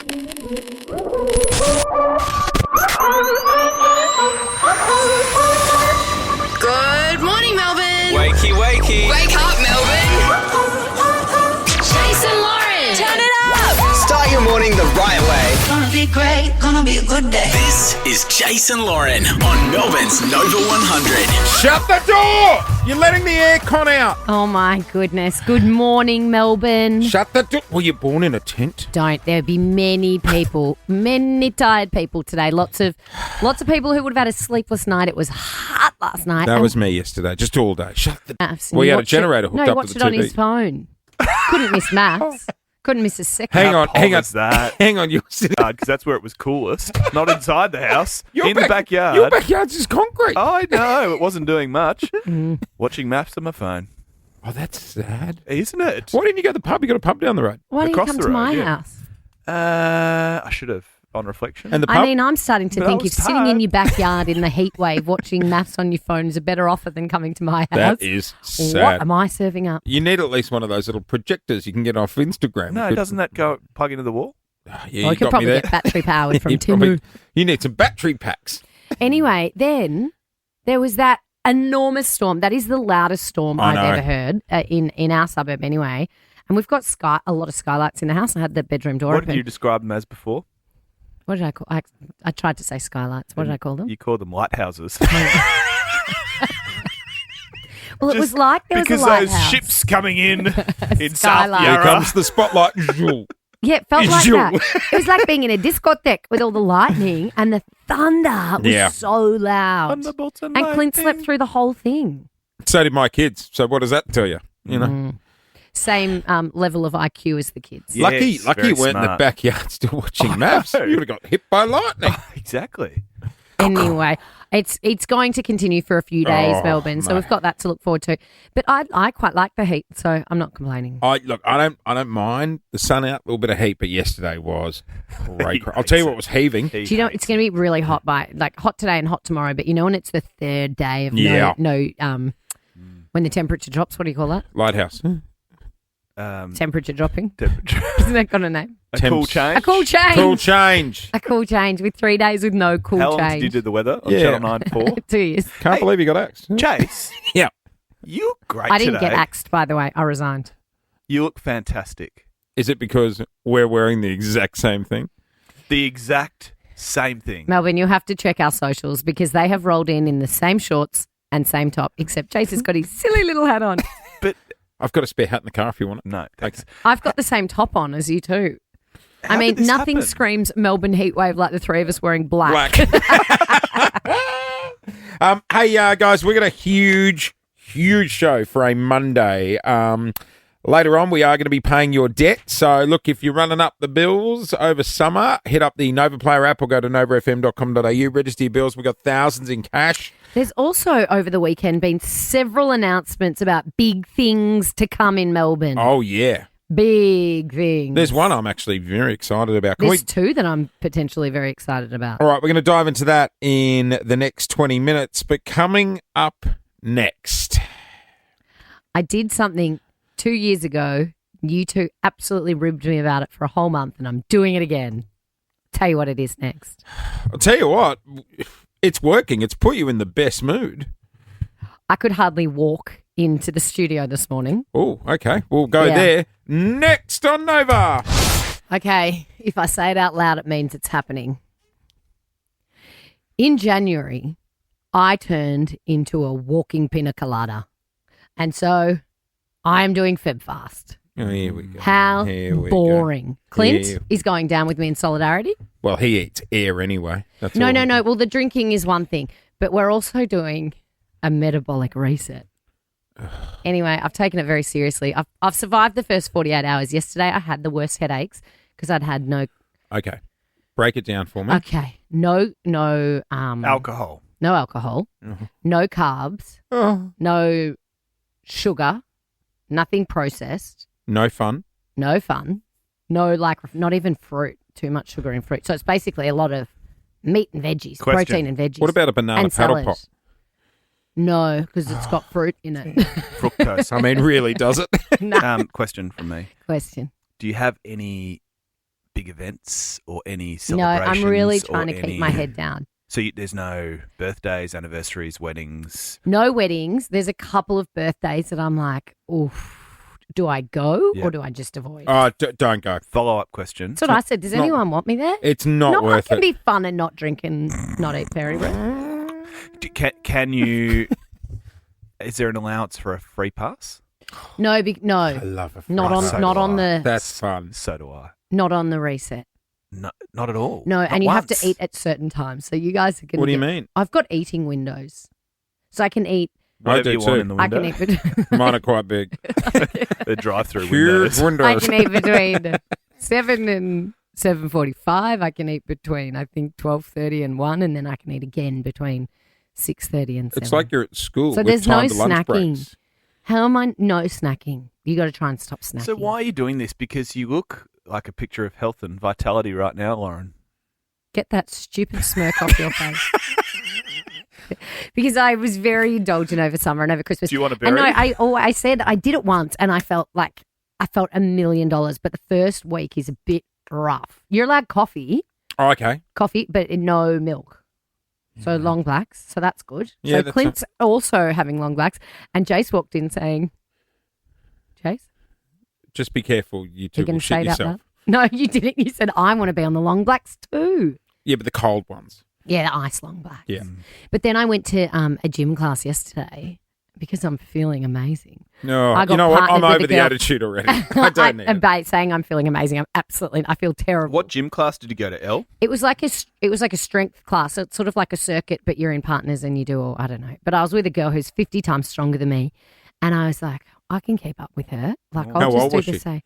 Good morning, Melbourne. Wakey, wakey. Wake up, Melbourne. Jason Lauren. Turn it up. Start your morning the right way. Gonna be great, gonna be a good day. This is Jason Lauren on Melbourne's Nova 100. Shut the door! You're letting the aircon out. Oh, my goodness. Good morning, Melbourne. Shut the door. Were you born in a tent? Don't. There'll be many people, many tired people today. Lots of people who would have had a sleepless night. It was hot last night. That was me yesterday, just all day. Shut the door. Maths. Well, you had a Watch generator it. hooked No, up to watched the it on TV. his phone. Couldn't miss maths. Couldn't miss a second. Hang on. That? Hang on. You're sitting. Because that's where it was coolest. Not inside the house. Your in the backyard. Your backyard's just concrete. I know. It wasn't doing much. Watching maps on my phone. Oh, that's sad. Isn't it? Why didn't you go to the pub? You got a pub down the road. Why don't you Across come the to road, my yeah. house? I should have, on reflection. And the pub? I mean, I'm starting to But I think was if sitting in tired. your backyard in the heat wave watching maths on your phone is a better offer than coming to my house. That is sad. What am I serving up? You need at least one of those little projectors you can get off Instagram. No, doesn't that go plug into the wall? Yeah, I you could got me probably there. get battery powered from You Timu. you need some battery packs. Anyway, then there was that enormous storm. That is the loudest storm I I've know. ever heard in our suburb anyway. And we've got a lot of skylights in the house. I had the bedroom door What open. did you describe them as before? What did I call? I tried to say skylights. What did I call them? You called them lighthouses. Well, it was like there was because a those lighthouse. ships coming in South Skyline. Here Yarra. comes the spotlight. Yeah, it felt like Zoom. that. It was like being in a discotheque with all the lightning and the thunder was Yeah. so loud. Thunderbolts and And Clint slept lightning. through the whole thing. So did my kids. So what does that tell you? You know, Same level of IQ as the kids. Yeah. lucky Yes, you very weren't in the smart. backyard still watching maps. know. You would have got hit by lightning. Exactly. Anyway, it's going to continue for a few days, Oh, Melbourne. So mate. we've got that to look forward to. But I quite like the heat, so I'm not complaining. I don't mind the sun out, a little bit of heat, but yesterday was great. I'll tell you what was heaving. Do you know it's going to be really hot hot today and hot tomorrow? But you know when it's the third day of Yeah. when the temperature drops, what do you call that? Lighthouse. Temperature dropping. Temperature. Isn't that got a name? A cool Temps. change. A cool change. Cool change. A cool change with 3 days with no cool How long change. did you do the weather on Yeah. Channel 9 for? 2 years. Can't believe you got axed. Chase, Yeah. you look great I didn't today. get axed, by the way. I resigned. You look fantastic. Is it because we're wearing the exact same thing? The exact same thing. Melbourne, you'll have to check our socials because they have rolled in the same shorts and same top, except Chase has got his silly little hat on. But I've got a spare hat in the car if you want it. no, thanks. I've got the same top on as you too. How I mean, did this nothing happen? screams Melbourne heatwave like the three of us wearing black. Hey, guys, we got a huge show for a Monday. Later on, we are going to be paying your debt. So, look, if you're running up the bills over summer, hit up the Nova Player app or go to novafm.com.au, register your bills. We've got thousands in cash. There's also, over the weekend, been several announcements about big things to come in Melbourne. Oh, yeah. Big things. There's one I'm actually very excited about. Can There's we- two that I'm potentially very excited about. All right, we're going to dive into that in the next 20 minutes. But coming up next... I did something 2 years ago. You two absolutely ribbed me about it for a whole month, and I'm doing it again. Tell you what it is next. I'll tell you what, it's working. It's put you in the best mood. I could hardly walk into the studio this morning. Oh, okay. We'll go Yeah. there next on Nova. Okay, if I say it out loud, it means it's happening. In January, I turned into a walking pina colada. And so I am doing Feb Fast. Oh, here we go. How Here we boring. go. Clint Here- is going down with me in solidarity. Well, he eats air anyway. That's No. all. Well, the drinking is one thing, but we're also doing a metabolic reset. Anyway, I've taken it very seriously. I've survived the first 48 hours. Yesterday, I had the worst headaches because I'd had no. Okay. Break it down for me. Okay, no Alcohol. no alcohol, no carbs, Oh. no sugar, nothing processed, No fun. no fun, no not even fruit. Too much sugar in fruit. So it's basically a lot of meat and veggies, Question. protein and veggies. What about a banana and paddle salad. pop? No, because it's got fruit in it. Fructose. I mean, really, does it? No. Question from me. Question. Do you have any big events or any No, celebrations? I'm really or trying to keep any- my head down. So there's no birthdays, anniversaries, weddings. No weddings. There's a couple of birthdays that I'm like, oof, do I go Yeah. or do I just avoid? Oh, don't go. Follow-up question. That's what I said. Does not- anyone want me there? It's not No, worth I can it. be fun and not drink and not eat fairy bread. Can you... Is there an allowance for a free pass? No, I no, love it. not on, So not do on I. the, That's fun. So do I. not on the reset. No, not at all. No, Not and you have once. to eat at certain times. So you guys are going to. What do you mean? I've got eating windows, so I can eat. Whatever do you want too. in the I window. can eat. Mine are quite big. The drive-through Huge windows. I windows. can eat between 7 and 7:45. I can eat between 12:30 and 1, and then I can eat again between 6:30 and 7. It's like you're at school. So with there's no timed lunch snacking. breaks. How am I no snacking? You got to try and stop snacking. So why are you doing this? Because you look like a picture of health and vitality right now, Lauren. Get that stupid smirk off your face. Because I was very indulgent over summer and over Christmas. Do you want a I know. berry? I said I did it once, and I felt $1 million. But the first week is a bit rough. You're allowed coffee, Oh, okay. but no milk. So long blacks. So that's good. Yeah, so that's Clint's also having long blacks, and Jace walked in saying, "Jace, Just be careful. You two you will can shit say that yourself. loud." No, you didn't. You said I want to be on the long blacks too. Yeah, but the cold ones. Yeah, the ice long blacks. Yeah. But then I went to a gym class yesterday because I'm feeling amazing. No, I got you know what? I'm partnered with over a the girl. attitude already. I don't need it. By saying I'm feeling amazing, I feel terrible. What gym class did you go to, Elle? It was like a strength class. So it's sort of like a circuit, but you're in partners and you do all, I don't know. But I was with a girl who's 50 times stronger than me, and I was like, I can keep up with her. Like How I'll just old do was the she? same.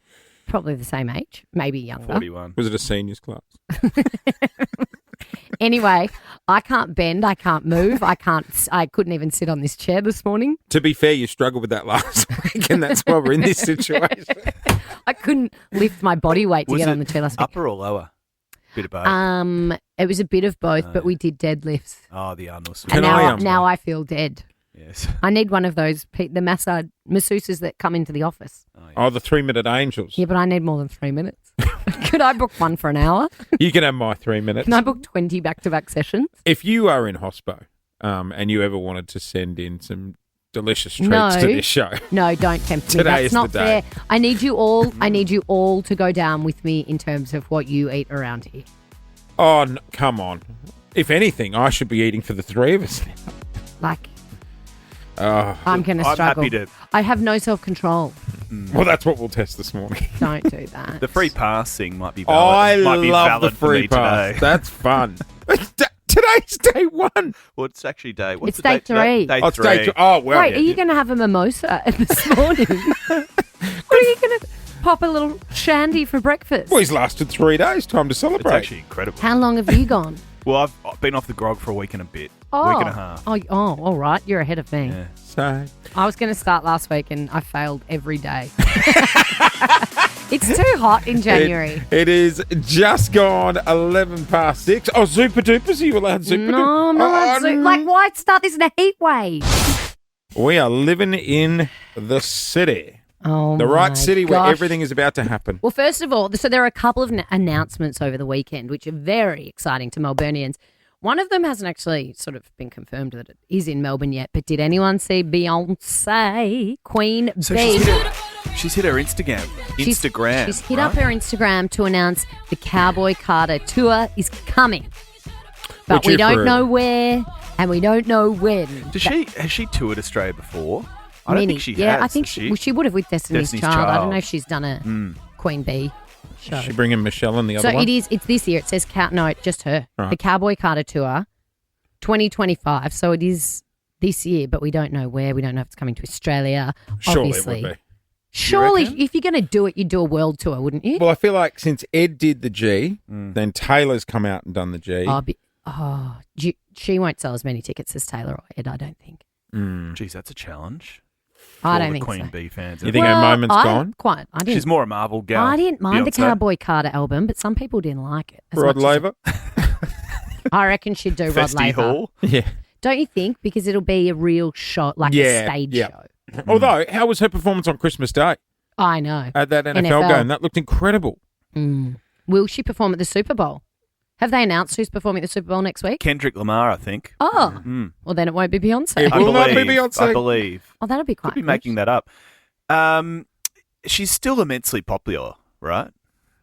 Probably the same age, maybe younger. 41. Was it a seniors class? Anyway, I can't bend. I can't move. I couldn't even sit on this chair this morning. To be fair, you struggled with that last week, and that's why we're in this situation. I couldn't lift my body weight to Was get it on the chair last week. upper or lower? Bit of both. It was a bit of both, but we did deadlifts. Oh, the Arnold Can And I, now I feel dead. Yes. I need one of those the masseuses that come into the office. Oh, the 3-minute angels. Yeah, but I need more than 3 minutes. Could I book one for an hour? You can have my 3 minutes. Can I book 20 back-to-back sessions? If you are in hospo, and you ever wanted to send in some delicious treats No. to this show, No, don't tempt me. Today That's is not the day. fair. I need you all to go down with me in terms of what you eat around here. oh, come on. If anything, I should be eating for the three of us. Like, Oh, I'm going to I'm struggle. happy to. I have no self-control. well, that's what we'll test this morning. Don't do that. The free pass thing might be valid. I might be love valid the for free me pass. today. That's fun. Today's day one. Well, it's actually day. What's It's the day date today? three. Day Oh, it's three. day two. Oh, well. Wait, are you going to have a mimosa this morning? What are you going to pop a little shandy for breakfast? Well, he's lasted 3 days. Time to It's celebrate. actually incredible. How long have you gone? Well, I've been off the grog for a week and a bit. Oh, Week and a half. Oh, all right. You're ahead of me. Yeah. So, I was going to start last week and I failed every day. It's too hot in January. it is just gone 11 past 6. Oh, Super Dupers. Are you allowed Super Dupers? No, I'm not. Like, why start this in a heat wave? We are living in the city. Oh, The right my city where gosh. everything is about to happen. Well, first of all, so there are a couple of announcements over the weekend, which are very exciting to Melburnians. One of them hasn't actually sort of been confirmed that it is in Melbourne yet, but did anyone see Beyonce, Queen So Bee? she's hit her Instagram. She's hit up her Instagram to announce the Cowboy Carter tour is coming. But Which we you don't for- know where and we don't know when. Has she toured Australia before? I don't Many. think she yeah, has. I think has she would have with Destiny's Destiny's Child. I don't Child. know if she's done a Queen Bee show. Is she bringing Michelle and the So other one? it's this year. It says no, just her. Right. The Cowboy Carter tour, 2025. So it is this year, but we don't know where. We don't know if it's coming to Australia. Surely obviously. it would be. Surely, reckon? if you're going to do it, you'd do a world tour, wouldn't you? Well, I feel like since Ed did the G, then Taylor's come out and done the G. She won't sell as many tickets as Taylor or Ed, I don't think. Geez, that's a challenge. I For all don't the think Queen so. Bee fans. You think her moment's gone? I didn't. She's more a Marvel gal. I didn't mind the Beyonce. Cowboy Carter album, but some people didn't like it. as Rod much as- Laver? I reckon she'd do Rod Festy Laver. Hall. Yeah. Don't you think? Because it'll be a real show, like a stage show. Although, how was her performance on Christmas Day I know. at that NFL, NFL. game? That looked incredible. Well, will she perform at the Super Bowl? Have they announced who's performing at the Super Bowl next week? Kendrick Lamar, I think. Oh, well then it won't be Beyonce. It will not be Beyonce. I believe. Oh, that'll be quite Could be good. making that up. She's still immensely popular, right?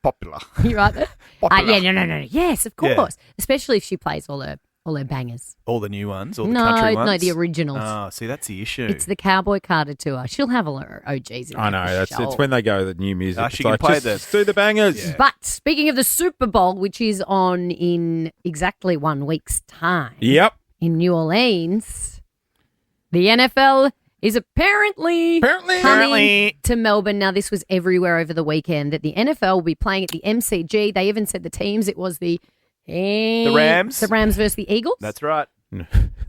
Popular. You right there? Popular. Yeah, no. Yes, of Yeah. course. Especially if she plays all her bangers. All the new ones, all the country ones? No, the originals. Oh, see, that's the issue. It's the Cowboy Carter tour. She'll have all her OGs. I know. It's when they go the new music. Ah, It's she can like, play just do the bangers. Yeah. But speaking of the Super Bowl, which is on in exactly 1 week's time Yep. in New Orleans, the NFL is apparently coming to Melbourne. Now, this was everywhere over the weekend that the NFL will be playing at the MCG. They even said the teams. It was the Rams. The Rams versus the Eagles. That's right.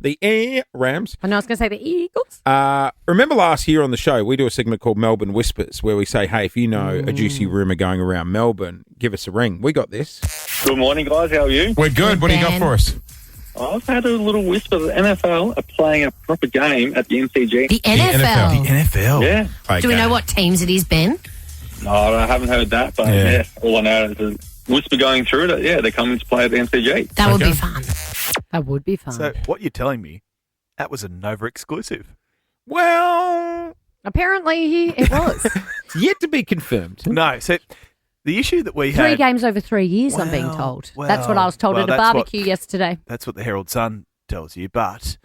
The Rams. I know I was going to say the Eagles. Remember last year on the show, we do a segment called Melbourne Whispers, where we say, hey, if you know a juicy rumour going around Melbourne, give us a ring. We got this. Good morning, guys. How are you? We're good. What do you got for us? I've had a little whisper that the NFL are playing a proper game at the MCG. The NFL. NFL. Yeah. Do we know what teams it is, Ben? No, I haven't heard that, but yeah, all I know is a whisper going through that, yeah, they're coming to play at the MCG. That would be fun. That would be fun. So what you're telling me, that was a Nova exclusive. Well, Apparently, it was. it's yet to be confirmed. No, so the issue that we 3 had... games over 3 years, I'm being Well, told. well, That's what I was told well, at a that's what- barbecue yesterday. That's what the Herald Sun tells you, but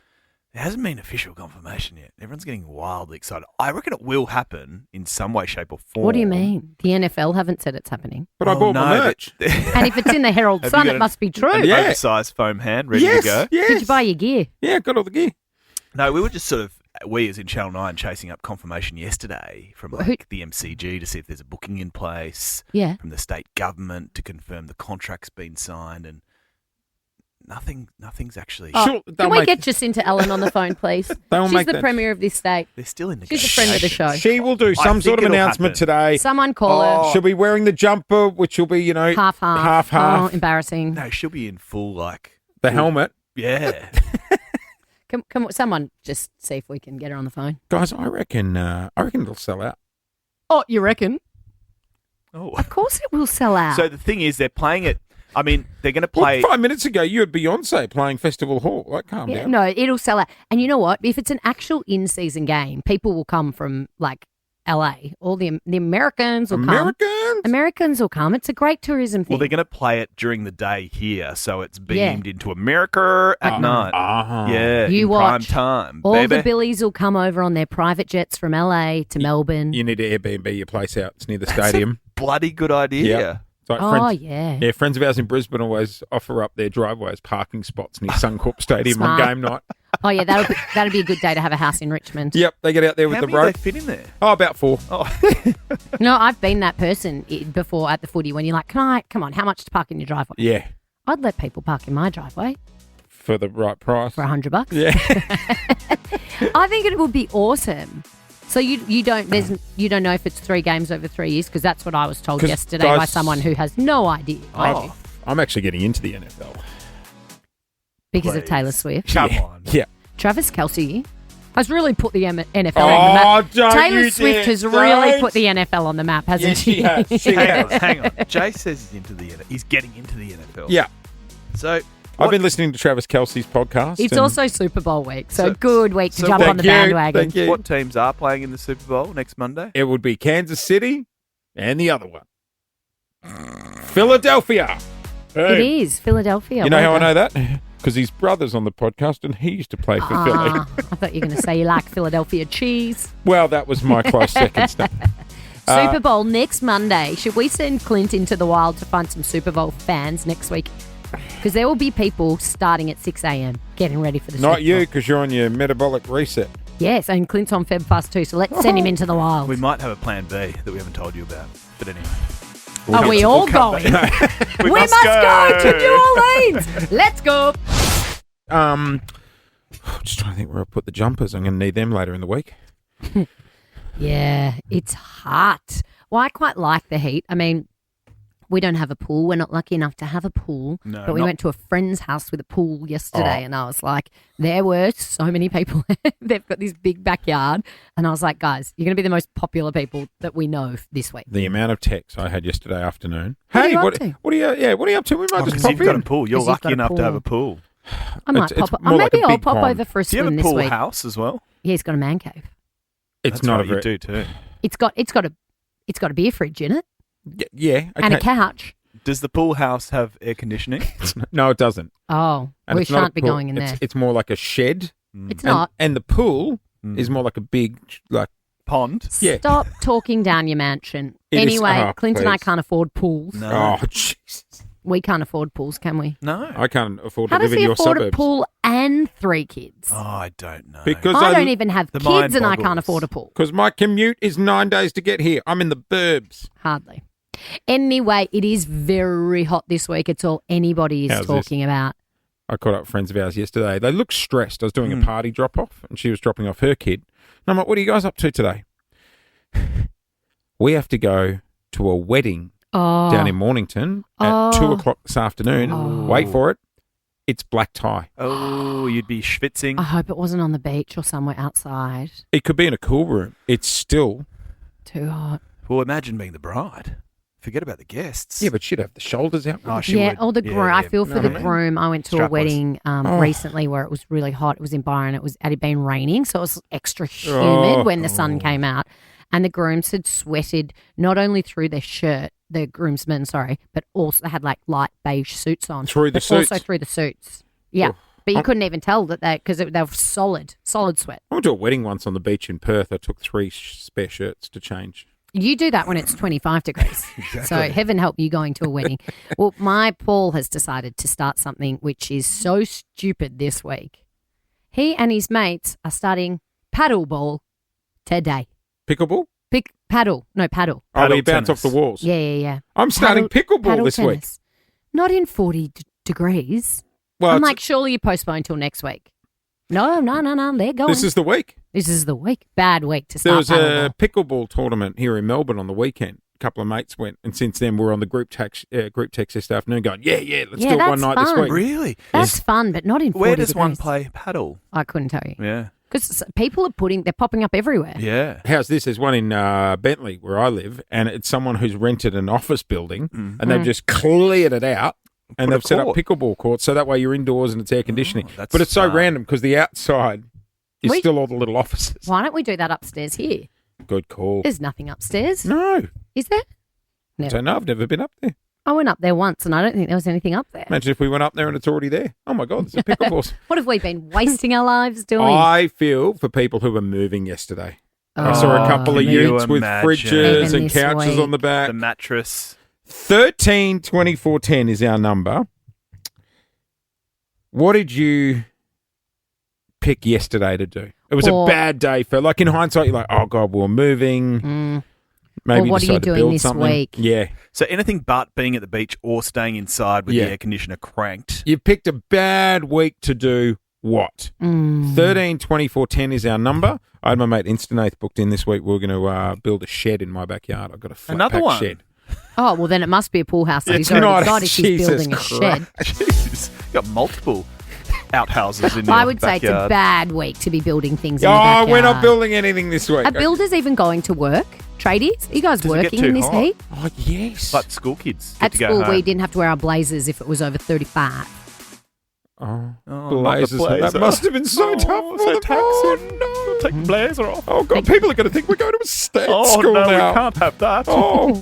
there hasn't been official confirmation yet. Everyone's getting wildly excited. I reckon it will happen in some way, shape or form. What do you mean? The NFL haven't said it's happening. But I bought my merch. And if it's in the Herald Have you Sun, got it an- must be true. An Yeah. oversized foam hand ready yes, to go. yes. Did you buy your gear? Yeah, got all the gear. No, we were just sort of, we as in Channel 9, chasing up confirmation yesterday from like the MCG to see if there's a booking in place, Yeah. from the state government to confirm the contract's been signed, and nothing's actually... Sure, Can they'll we make- get Jacinta Ellen on the phone, please? They'll She's make the that- premier of this state. They're still in She's a negotiations. friend of the show. She will do some think sort of it'll announcement happen. today. Someone call her. She'll be wearing the jumper, which will be, you know, Half. half. Oh, embarrassing. No, she'll be in full, like... The helmet. Yeah. Can someone just see if we can get her on the phone? Guys, I reckon it'll sell out. Oh, you reckon? Oh. Of course it will sell out. So the thing is, they're playing it... I mean, they're going to Well, play... 5 minutes ago, you had Beyonce playing Festival Hall. Like, calm Yeah, down. no, it'll sell out. And you know what? If it's an actual in-season game, people will come from like LA. All the Americans will come. Americans will come. It's a great tourism thing. Well, they're going to play it during the day here, so it's beamed into America at night. Yeah, You in prime watch. time, All baby. the Billies will come over on their private jets from LA to Melbourne. You need to Airbnb your place out. It's near the stadium. Bloody good idea. Yeah. It's like Oh, friends, yeah. Yeah, friends of ours in Brisbane always offer up their driveways parking spots near Suncorp Stadium on Smart. game night. Oh, yeah, that'll be a good day to have a house in Richmond. Yep, they get out there with How the many do rope. they fit in there? Oh, about 4. No, I've been that person before at the footy when you're like, come on, how much to park in your driveway? Yeah, I'd let people park in my driveway for the right price. for $100. Yeah. I think it would be awesome. So you don't know if it's 3 games over 3 years, because that's what I was told 'Cause, yesterday by guys- someone who has no idea I'm actually getting into the NFL. because of Please. Taylor Swift. Come on. Yeah. Travis Kelce has really put the NFL on the Oh, map. don't Taylor you Swift dare, has really don't. put the NFL on the map, hasn't Yes, she? she has. She Hang has. on, hang on. Jay says he's getting into the NFL. Yeah. So I've been listening to Travis Kelce's podcast. It's and also Super Bowl week, so So- good week to so jump thank on the you, bandwagon. thank you. what teams are playing in the Super Bowl next Monday? It would be Kansas City and the other one. Philadelphia. It is Philadelphia. You know how I Well know that? Because his brother's on the podcast and he used to play for done. Philly. Ah, I thought you were going to say you like Philadelphia cheese. Well, that was my close second step. Super Bowl next Monday. Should we send Clint into the wild to find some Super Bowl fans next week? Because there will be people starting at 6 a.m. getting ready for the Super Not you, Bowl. because you're on your metabolic reset. Yes, and Clint's on Feb Fast too, so let's send him into the wild. We might have a plan B that we haven't told you about. But anyway. Are we all come going? back. We must go to New Orleans. Let's go. Just trying to think where I put the jumpers. I'm going to need them later in the week. Yeah, it's hot. Well, I quite like the heat. I mean, we don't have a pool. We're not lucky enough to have a pool. No, but we not- went to a friend's house with a pool yesterday, and I was like, there were so many people. They've got this big backyard, and I was like, guys, you're going to be the most popular people that we know this week. The amount of texts I had yesterday afternoon. What are Hey, you up what to? are you up to? We might just Because pop you've got a in. pool. You're 'Cause you've lucky got a enough to have pool. a pool. I might It's pop. more like Maybe a I'll big pop pond. over for a Do you have swim a this pool week. house as well? Yeah, he's got a man cave. It's That's not right, a very. you do too. It's got a beer fridge in it Yeah. and a okay. couch. Does the pool house have air conditioning? No, it doesn't. Oh, And we it's not a shan't be pool. going in there. It's more like a shed. It's not. And the pool Mm. is more like a big, like, Pond? yeah. Stop talking down your mansion. It is- Anyway, oh, Clint and I please. can't afford pools. No. Oh, Jesus. We can't afford pools, can we? No. I can't afford How to does live in he your afford suburbs. a pool and 3 kids? Oh, I don't know. Because I don't even have the mind kids and I can't boggles. afford a pool. Because my commute is 9 days to get here. I'm in the burbs. Hardly. Anyway, it is very hot this week. It's all anybody is How's this? talking about. I caught up with friends of ours yesterday. They looked stressed. I was doing a party drop off and she was dropping off her kid. And I'm like, what are you guys up to today? We have to go to a wedding Oh, down in Mornington at 2 o'clock this afternoon. Oh. Wait for it. It's black tie. Oh, you'd be schwitzing. I hope it wasn't on the beach or somewhere outside. It could be in a cool room. It's still. Too hot. Well, imagine being the bride. Forget about the guests. Yeah, but she'd have the shoulders out. Oh, she Yeah, would. or the groom. I feel for Know the what I mean? groom. I went to a Strapless. wedding Oh. recently where it was really hot. It was in Byron. It had been raining, so it was extra humid Oh. when the sun came out. And the grooms had sweated not only through their shirt, the groomsmen, sorry, but also they had like light beige suits on. Through the but also suits? through the suits. Yeah. Oh. But you Oh. couldn't even tell that because they were solid sweat. I went to a wedding once on the beach in Perth. I took 3 spare shirts to change. You do that when it's 25 degrees. So heaven help you going to a wedding. Well, my Paul has decided to start something which is so stupid this week. He and his mates are starting paddleball today. Pickleball? Paddle. Oh, Paddle you bounce off tennis. the walls. Yeah. I'm starting pickleball Paddle this week. tennis. Not in 40 degrees. Well, I'm it's- like, surely you postpone till next week. No, they're going. this is the week. This is the week. Bad week to There start was paddleball. a pickleball tournament here in Melbourne on the weekend. A couple of mates went, and since then we're on the group text this afternoon going, yeah, let's Yeah, do it one that's night fun. this week. Really? That's fun, but not in 40 Where does degrees. one play paddle? I couldn't tell you. Yeah. Because people are they're popping up everywhere. Yeah. How's this? There's one in Bentley where I live, and it's someone who's rented an office building, and they've just cleared it out, and Put a they've set up court. pickleball courts, so that way you're indoors and it's air conditioning. that's but it's so smart. random because the outside is We- still all the little offices. Why don't we do that upstairs here? Good call. There's nothing upstairs. No, Is there? I No. don't know. I've never been up there. I went up there once and I don't think there was anything up there. Imagine if we went up there and it's already there. Oh my God, there's a pickleball. What have we been wasting our lives doing? I feel for people who were moving yesterday. I saw a couple of can you utes with imagine? fridges Even and this couches week. on the back. The mattress. 13 24 10 is our number. What did you pick yesterday to do? It was Or- a bad day for, like, in hindsight, you're like, oh God, we were moving. Maybe Or what are you decide to doing build this something. week? Yeah. So anything but being at the beach or staying inside with Yeah. the air conditioner cranked. You picked a bad week to do what? 13 24 10 is our number. I had my mate Instanath booked in this week. We w're going to build a shed in my backyard. I've got a flat Another pack one? shed. Oh, well, then it must be a pool house that he's It's already not. got if he's Jesus building a Christ. shed. Jeez. You got multiple outhouses in your I would say it's a backyard. bad week to be building things in the Oh, backyard. we're not building anything this week. Are builders even going to work? Tradies? Are you guys Does it get working too in this hot? heat? Oh, yes. Like school kids get At to go school, home. we didn't have to wear our blazers if it was over 35. Oh, Oh, blazers. not the That blazer. must have been so Oh, tough for so them. taxing. Oh, no. Take the blazer off. Oh, God. People are going to think we're going to a state Oh, school no, now. we can't have that. Oh.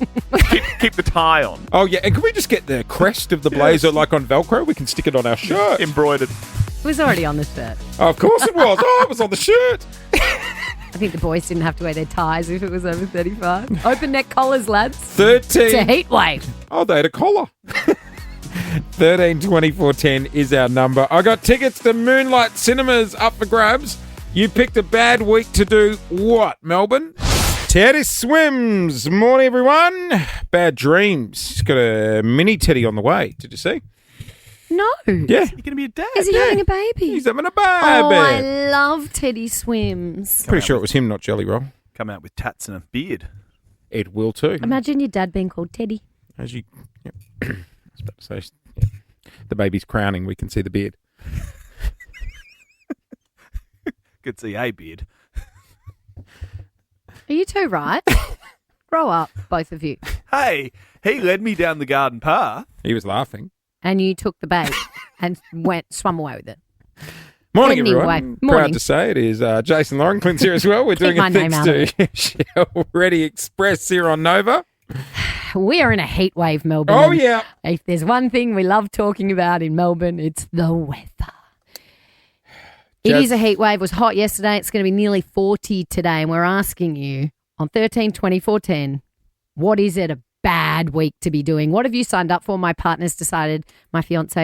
keep the tie on. Oh, yeah. And can we just get the crest of the blazer like on Velcro? We can stick it on our shirt. Embroidered. It was already on the shirt. Oh, of course it was. Oh, it was on the shirt. I think the boys didn't have to wear their ties if it was over 35. Open neck collars, lads. 13. It's a heat wave. Oh, they had a collar. 13 24 10 is our number. I got tickets to Moonlight Cinemas up for grabs. You picked a bad week to do what, Melbourne? Teddy swims. Morning, everyone. Bad dreams. He's got a mini Teddy on the way. Did you see? No. Yeah. You're going to be a dad. Is he having a baby? He's having a baby. Oh, I love Teddy Swims. Pretty sure it was him, not Jelly Roll. Come out with tats and a beard. It will too. Imagine your dad being called Teddy. As you, yep. I was about to say, yeah. The baby's crowning. We can see the beard. Could see a beard. Are you two right? Grow up, both of you. Hey, he led me down the garden path. He was laughing. And you took the bait and swum away with it. Morning, Anyway, everyone. morning. Proud to say it is Jason Lauren Clint's here as well. We're doing my a name thanks out to Shell Ready Express here on Nova. We are in a heat wave, Melbourne. Oh, and yeah. If there's one thing we love talking about in Melbourne, it's the weather. It Jazz- is a heat wave. It was hot yesterday. It's going to be nearly 40 today. And we're asking you on 13-24-10, what is it a bad week to be doing? What have you signed up for? My fiancé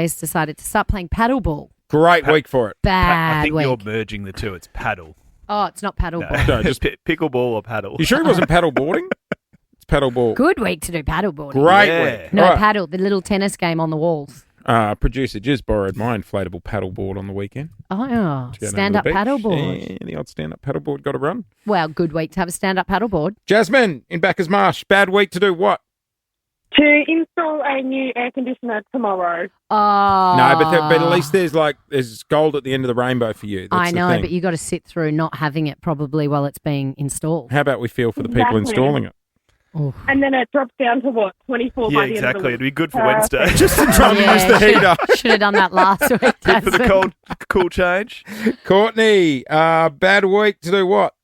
has decided to start playing paddleball. Great week for it. Bad I think week. you're merging the two. It's paddle. Oh, it's not paddleball. No, just pickleball or paddle. You sure it wasn't paddle boarding? It's paddle ball. Good week to do paddleboarding. Great Yeah. week. No, Right. paddle, the little tennis game on the walls. Producer just borrowed my inflatable paddle board on the weekend. Oh, To go down to stand-up the beach. paddleboard. Yeah, the odd stand-up paddleboard got to run. Well, good week to have a stand-up paddleboard. Jasmine in Bacchus Marsh. Bad week to do what? To install a new air conditioner tomorrow. Oh. No, but at least there's gold at the end of the rainbow for you. That's I the know, thing. but you got to sit through not having it probably while it's being installed. How about we feel for the people Exactly. installing it? And then it drops down to what, 24 Yeah, by the end of exactly. the It'd be good for Uh, Wednesday. Just in time to use the heater. Should have done that last week. Good for the Jasmine. cool change. Courtney, bad week to do what?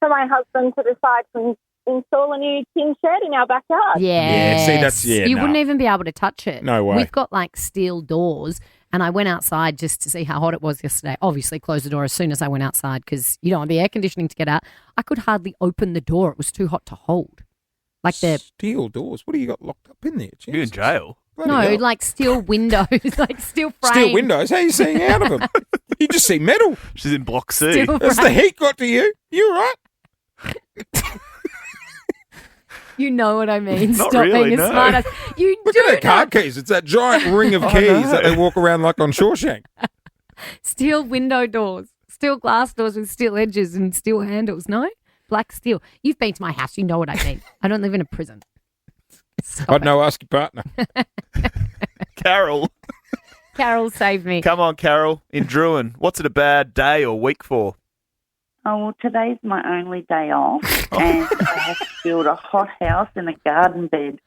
For my husband to decide to install a new king shed in our backyard. Yes. Yeah, see, You no. wouldn't even be able to touch it. No way. We've got like steel doors, and I went outside just to see how hot it was yesterday. Obviously, closed the door as soon as I went outside because you don't want the air conditioning to get out. I could hardly open the door. It was too hot to hold. Like the Steel doors. What do you got locked up in there? You're in Jesus. jail. Bloody no, hell. like steel windows, like steel frames. Steel windows. How are you seeing out of them? You just see metal. She's in Block C. Steel Has the frames. heat got to you? You all right? You know what I mean. Not Stop really, being a no. smart ass. You Look do at her car know. keys. It's that giant ring of I keys know. that they walk around like on Shawshank. Steel window doors, steel glass doors with steel edges and steel handles. No? Black steel. You've been to my house. You know what I mean. I don't live in a prison. Stop I'd it. know, ask your partner. Carol. Carol saved me. Come on, Carol. In Druin. What's it a bad day or week for? Oh, well, today's my only day off, and I have to build a hot house in a garden bed.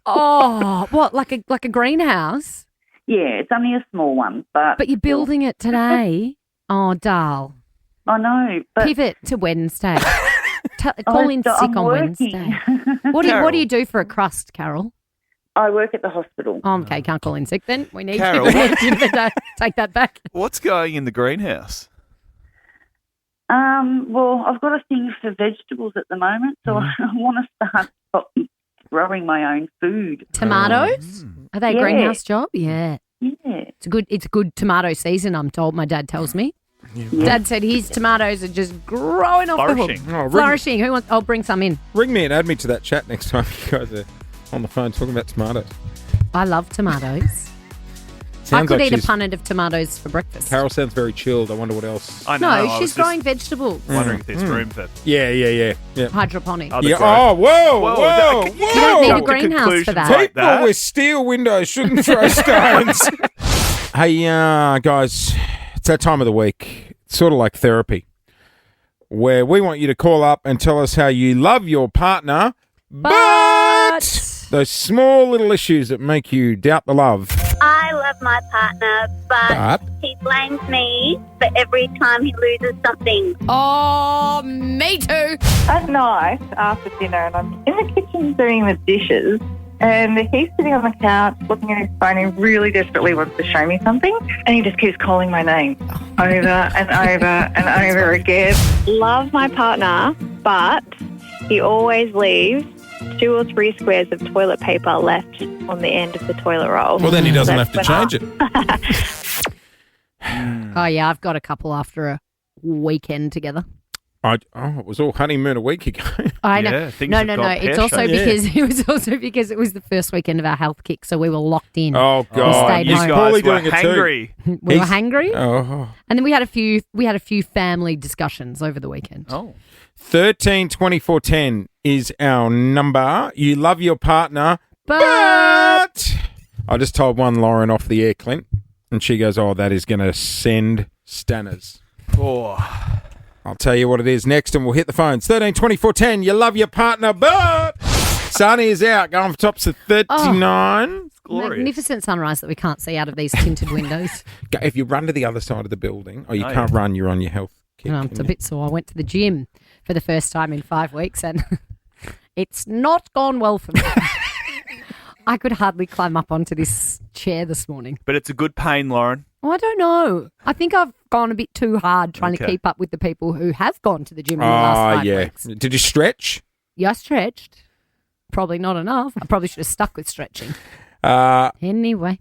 Oh, what? Like a greenhouse? Yeah, it's only a small one, but But you're building it today. Oh, Dal. I know, but Pivot to Wednesday. Call in sick I'm on working. Wednesday. What do you do for a crust, Carol? I work at the hospital. Oh, okay, can't call in sick then. We need Carol, you. We need you to take that back. What's going in the greenhouse? Well, I've got a thing for vegetables at the moment, so I want to start growing my own food. Tomatoes? Are they a Yeah. greenhouse job? Yeah. Yeah. It's a good tomato season, I'm told. My dad tells me. Dad said his tomatoes are just growing off Flourishing. the Oh, hook. ring- Flourishing. Who wants? I'll bring some in. Ring me and add me to that chat next time you guys are on the phone talking about tomatoes. I love tomatoes. I Sounds could like eat a she's- punnet of tomatoes for breakfast. Carol sounds very chilled. I wonder what else. I know. No, I was she's just growing vegetables. wondering if there's room for Yeah. Hydroponic. other Yeah. growth. Oh, whoa, Whoa, whoa, that- whoa. You don't need a Jump to greenhouse for conclusions that. like People that. with steel windows shouldn't throw stones. Hey, guys, it's that time of the week. It's sort of like therapy, where we want you to call up and tell us how you love your partner, but those small little issues that make you doubt the love. I love my partner, but he blames me for every time he loses something. Oh, me too. At night, after dinner, and I'm in the kitchen doing the dishes, and he's sitting on the couch looking at his phone and really desperately wants to show me something, and he just keeps calling my name over and over and over again. Love my partner, but he always leaves 2 or 3 squares of toilet paper left on the end of the toilet roll. Well, then he doesn't have to That's change it. Oh, yeah, I've got a couple after a weekend together. It was all honeymoon a week ago. I know. Yeah, things No. have gone It's also pear-shaped. because it was the first weekend of our health kick, so we were locked in. Oh, God. stayed He's home. You probably guys were doing it too. hangry. We were He's- hangry, Oh. and then we had a few family discussions over the weekend. Oh. 13 24 10 is our number. You love your partner, But I just told one Lauren off the air, Clint, and she goes, "Oh, that is going to send stanners." Oh. I'll tell you what it is next, and we'll hit the phones. 13 24 10. You love your partner, but Sunny is out, going for tops of 39. It's glorious. Magnificent sunrise that we can't see out of these tinted windows. If you run to the other side of the building, or you Oh, can't yeah. run, you're on your health kick. It's a bit sore. I went to the gym for the first time in 5 weeks, and it's not gone well for me. I could hardly climb up onto this chair this morning. But it's a good pain, Lauren. Oh, I don't know. I think I've gone a bit too hard trying to keep up with the people who have gone to the gym in the last 5 weeks. Did you stretch? Yeah, I stretched. Probably not enough. I probably should have stuck with stretching. Anyway.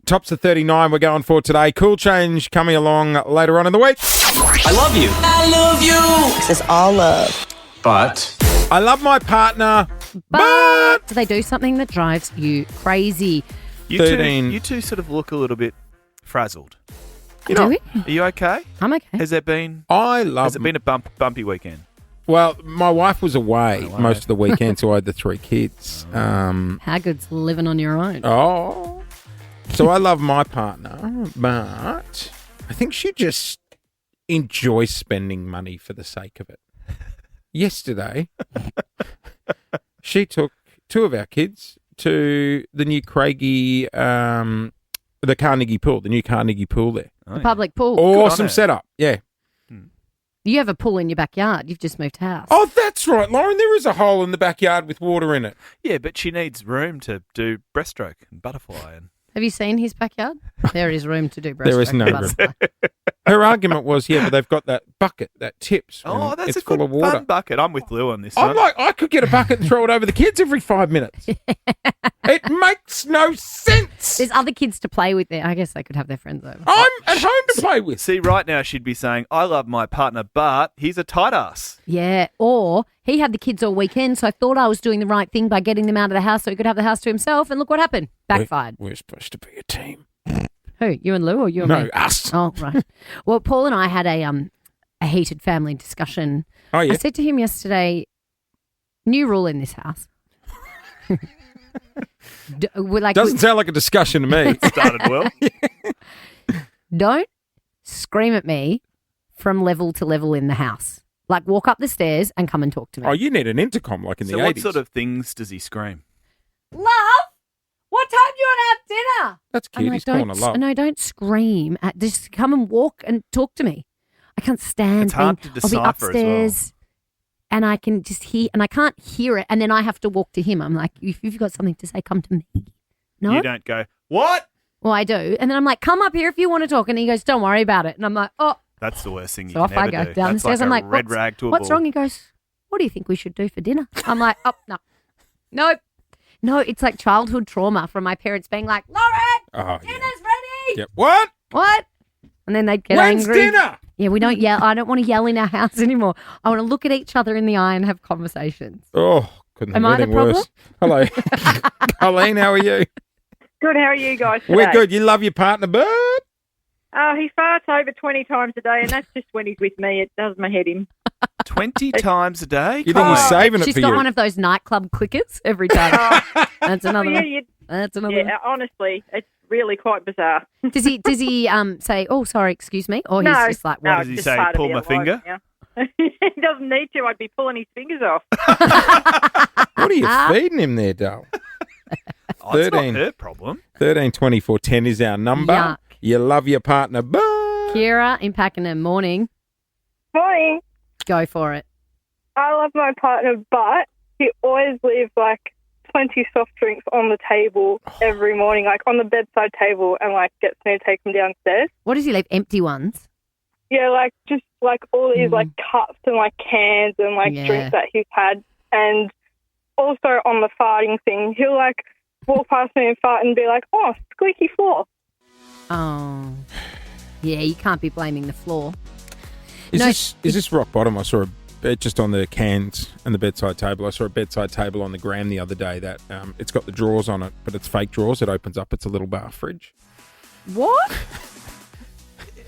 Tops of 39 we're going for today. Cool change coming along later on in the week. I love you. I love you. It's all love. But I love my partner, but Do they do something that drives you crazy? You two sort of look a little bit frazzled. Do we? Are you okay? I'm okay. Has it been a bumpy weekend? Well, my wife was away most of the weekend, so I had the 3 kids. Haggard's living on your own. So I love my partner, but I think she just enjoys spending money for the sake of it. Yesterday, she took 2 of our kids to the new Craigie, the Carnegie Pool, the new Carnegie Pool there. The public pool. Awesome setup, yeah. You have a pool in your backyard. You've just moved house. Oh, that's right, Lauren. There is a hole in the backyard with water in it. Yeah, but she needs room to do breaststroke and butterfly. And Have you seen his backyard? There is room to do breaststroke. There is no and room. butterfly. Her argument was, but they've got that bucket that tips. oh, and that's it's a good full of water. fun bucket. I'm with Lou on this I'm one. like, I could get a bucket and throw it over the kids every 5 minutes. It makes no sense. There's other kids to play with there. I guess they could have their friends over. I'm at home to play with. See, right now she'd be saying, I love my partner, but he's a tight ass. Yeah, or he had the kids all weekend, so I thought I was doing the right thing by getting them out of the house so he could have the house to himself, and look what happened. Backfired. We're supposed to be a team. Who? You and Lou or you and me? No, us. Oh, right. Well, Paul and I had a heated family discussion. Oh, yeah. I said to him yesterday, new rule in this house. Doesn't sound like a discussion to me. Started well. Don't scream at me from level to level in the house. Like walk up the stairs and come and talk to me. Oh, you need an intercom like in So the what 80s. sort of things does he scream? Love, what time do you want to have dinner? That's cute. He's calling a love. No, don't scream. Just come and walk and talk to me. I can't stand It's hard being, to I'll be decipher as well. upstairs and I can just hear, and I can't hear it, and then I have to walk to him. I'm like, if you've got something to say, come to me. No? You don't go, what? Well, I do. And then I'm like, come up here if you want to talk. And he goes, don't worry about it. And I'm like, oh. That's the worst thing you So can off I ever go do. down the That's stairs. like I'm a like, red rag to a what's bull. wrong? He goes, what do you think we should do for dinner? I'm like, oh, no. Nope. No, it's like childhood trauma from my parents being like, Lauren, dinner's ready. Yep. What? What? And then they'd get When's angry. dinner? Yeah, we don't yell. I don't want to yell in our house anymore. I want to look at each other in the eye and have conversations. Oh, couldn't Am have I the anything worse. Hello. Colleen, how are you? Good, how are you guys today? We're good. You love your partner, but He farts over 20 times a day, and that's just when he's with me. It does my head in. 20 times a day? You think he's saving it She's for got you? one of those nightclub clickers every time. That's another yeah, one. That's another one. Yeah, honestly, it's really quite bizarre. Does he say, oh, sorry, excuse me? Or he's just like, what? no, Does he it's say, just part of pull the my finger? now. He doesn't need to. I'd be pulling his fingers off. What are you feeding him there, Dale? Oh, it's not her problem. 13 24 10 is our number. Yuck. You love your partner, but Kira in Pakenham, morning. Morning. Go for it. I love my partner, but he always leaves like 20 soft drinks on the table every morning, like on the bedside table, and like gets me to take them downstairs. What does he leave? Empty ones? Yeah, like just like all these like cups and like cans and like Yeah. drinks that he's had. And also on the farting thing, he'll like walk past me and fart and be like, oh, squeaky floor. Oh. Yeah, you can't be blaming the floor. is this rock bottom? I saw just on the cans and the bedside table. I saw a bedside table on the gram the other day that it's got the drawers on it, but it's fake drawers. It opens up. It's a little bar fridge. What?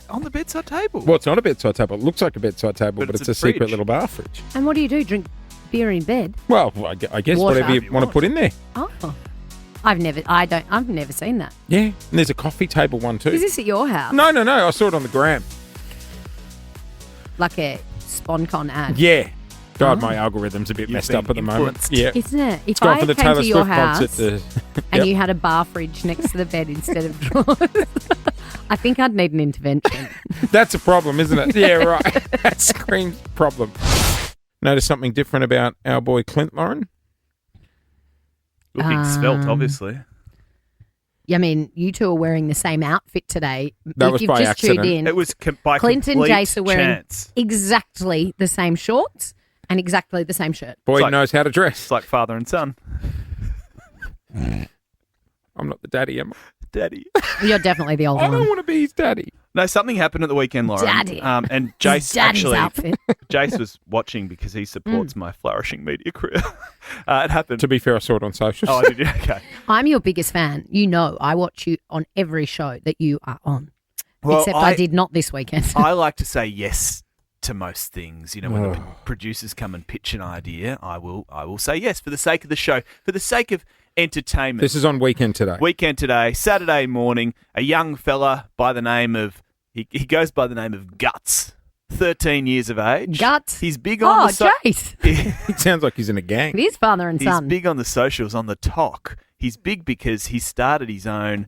On the bedside table? Well, it's not a bedside table. It looks like a bedside table, But but it's it's a a secret fridge. little bar fridge. And what do? Drink beer in bed? Well, I guess Water. whatever you want to put in there. Oh. I've never seen that. Yeah, and there's a coffee table one too. Is this at your house? No. I saw it on the gram. Like a SponCon ad. Yeah. God, my algorithm's a bit You've messed up at the been moment. influenced. Yeah. Isn't it? It's If gone I for the came Taylor to your Swift house concert. and Yep. you had a bar fridge next to the bed instead of drawers, I think I'd need an intervention. That's a problem, isn't it? Yeah, right. That screams problem. Notice something different about our boy Clint, Lauren? Looking svelte, obviously. I mean, you two are wearing the same outfit today. That if was you've by just accident. tuned in, It was by Clint and complete Jace are wearing chance. exactly the same shorts and exactly the same shirt. Boyd like- knows how to dress. It's like father and son. I'm not the daddy, am I? Daddy. You're definitely the older I don't one. want to be his daddy. No, something happened at the weekend, Lauren. Daddy. And His Jace daddy's actually, outfit. Jace was watching because he supports my flourishing media career. It happened. To be fair, I saw it on socials. Oh, did you? Okay. I'm your biggest fan. You know, I watch you on every show that you are on. Well, Except I did not this weekend. I like to say yes to most things. You know, when the producers come and pitch an idea, I will say yes for the sake of the show, for the sake of entertainment. This is on Weekend Today. Weekend Today, Saturday morning, a young fella by the name of, he goes by the name of Guts, 13 years of age. Guts. He's big on the Jace. He sounds like he's in a gang. It is father and He's son. big on the socials, on the talk. He's big because he started his own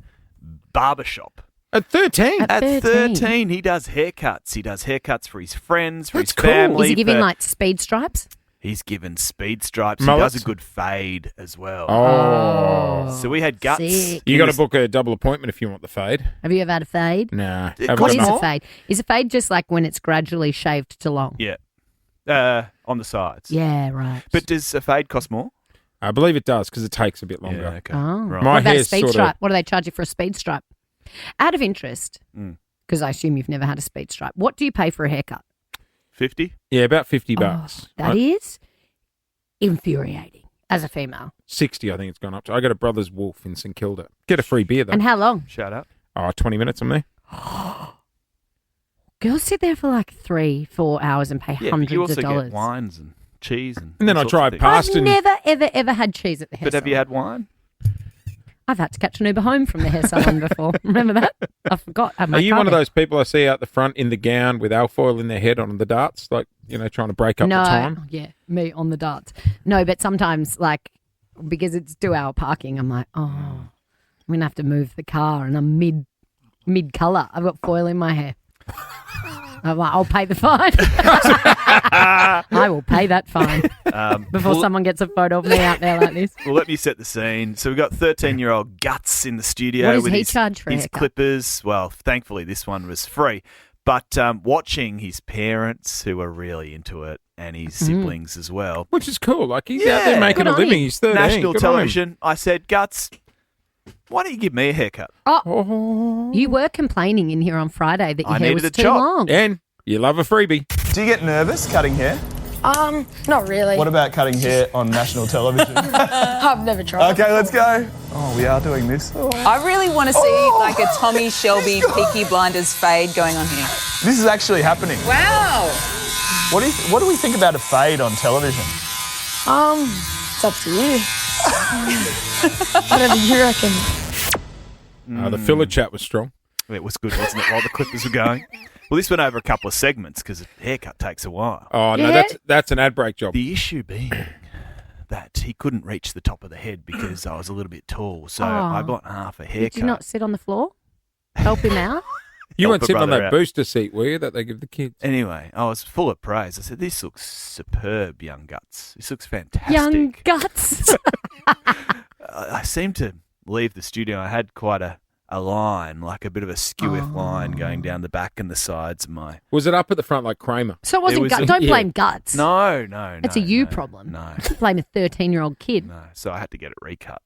barbershop. At 13? At At 13. 13, he does haircuts. He does haircuts for his friends, for That's his cool. family. Is he giving for- like speed stripes? He's given speed stripes. Mullets? He does a good fade as well. Oh. So we had Guts. Sick. You got to book a double appointment if you want the fade. Have you ever had a fade? Nah. It haven't What done is that. a fade? Is a fade just like when it's gradually shaved to long? Yeah. On the sides. Yeah, right. But does a fade cost more? I believe it does because it takes a bit longer. Yeah, okay. Oh. Right. My What about a hair's speed sorta- stripe? What do they charge you for a speed stripe? Out of interest, Mm. because I assume you've never had a speed stripe, what do you pay for a haircut? 50? Yeah, about $50. That is infuriating as a female. 60, I think it's gone up to. I got a Brothers Wolf in St Kilda. Get a free beer, though. And how long? Shout out. 20 minutes, I'm there. Girls sit there for like 3-4 hours and pay Yeah, but hundreds you also of dollars. get wines and cheese. And And then all I sorts of drive things. past I've and never, ever had cheese at the hair But have you salon. had wine? I've had to catch an Uber home from the hair salon before. Remember that? I forgot. Are you one of those people I see out the front in the gown with alfoil in their head on the darts, like, trying to break up No, the time? yeah, me on the darts. No, but sometimes, like, because it's 2-hour parking, I'm like, oh, I'm going to have to move the car and I'm mid-colour. I've got foil in my hair. I'm like, I'll pay the fine. I will pay that fine before someone gets a photo of me out there like this. Well, let me set the scene. So we've got 13-year-old Guts in the studio What does with he his, charge for a his haircut? clippers. Well, thankfully this one was free. But watching his parents, who are really into it, and his siblings as well. Which is cool. Like, he's out there making good a on living. him. He's 13. National Good on him. television. I said, Guts, why don't you give me a haircut? Oh, you were complaining in here on Friday that your I hair was needed a too chop. long. And you love a freebie. Do you get nervous cutting hair? Not really. What about cutting hair on national television? I've never tried. Okay, let's go. Oh, we are doing this. I really want to see like a Tommy Shelby Peaky Blinders fade going on here. This is actually happening. Wow. What do we think about a fade on television? It's up to you. Whatever you reckon. The filler chat was strong. It was good, wasn't it, while the clippers were going? Well, this went over a couple of segments because a haircut takes a while. Oh, no, that's an ad break job. The issue being that he couldn't reach the top of the head because I was a little bit tall, so I got half a haircut. Did you not sit on the floor? Help him out? You Help weren't a sitting on brother that out. booster seat, were you, that they give the kids? Anyway, I was full of praise. I said, this looks superb, young Guts. This looks fantastic. Young Guts. I seemed to leave the studio. I had quite a line, like a bit of a skew-off line going down the back and the sides of my... Was it up at the front like Kramer? So it wasn't Guts. Don't blame Guts. No. It's a you problem. No. Blame a 13-year-old kid. No. So I had to get it recut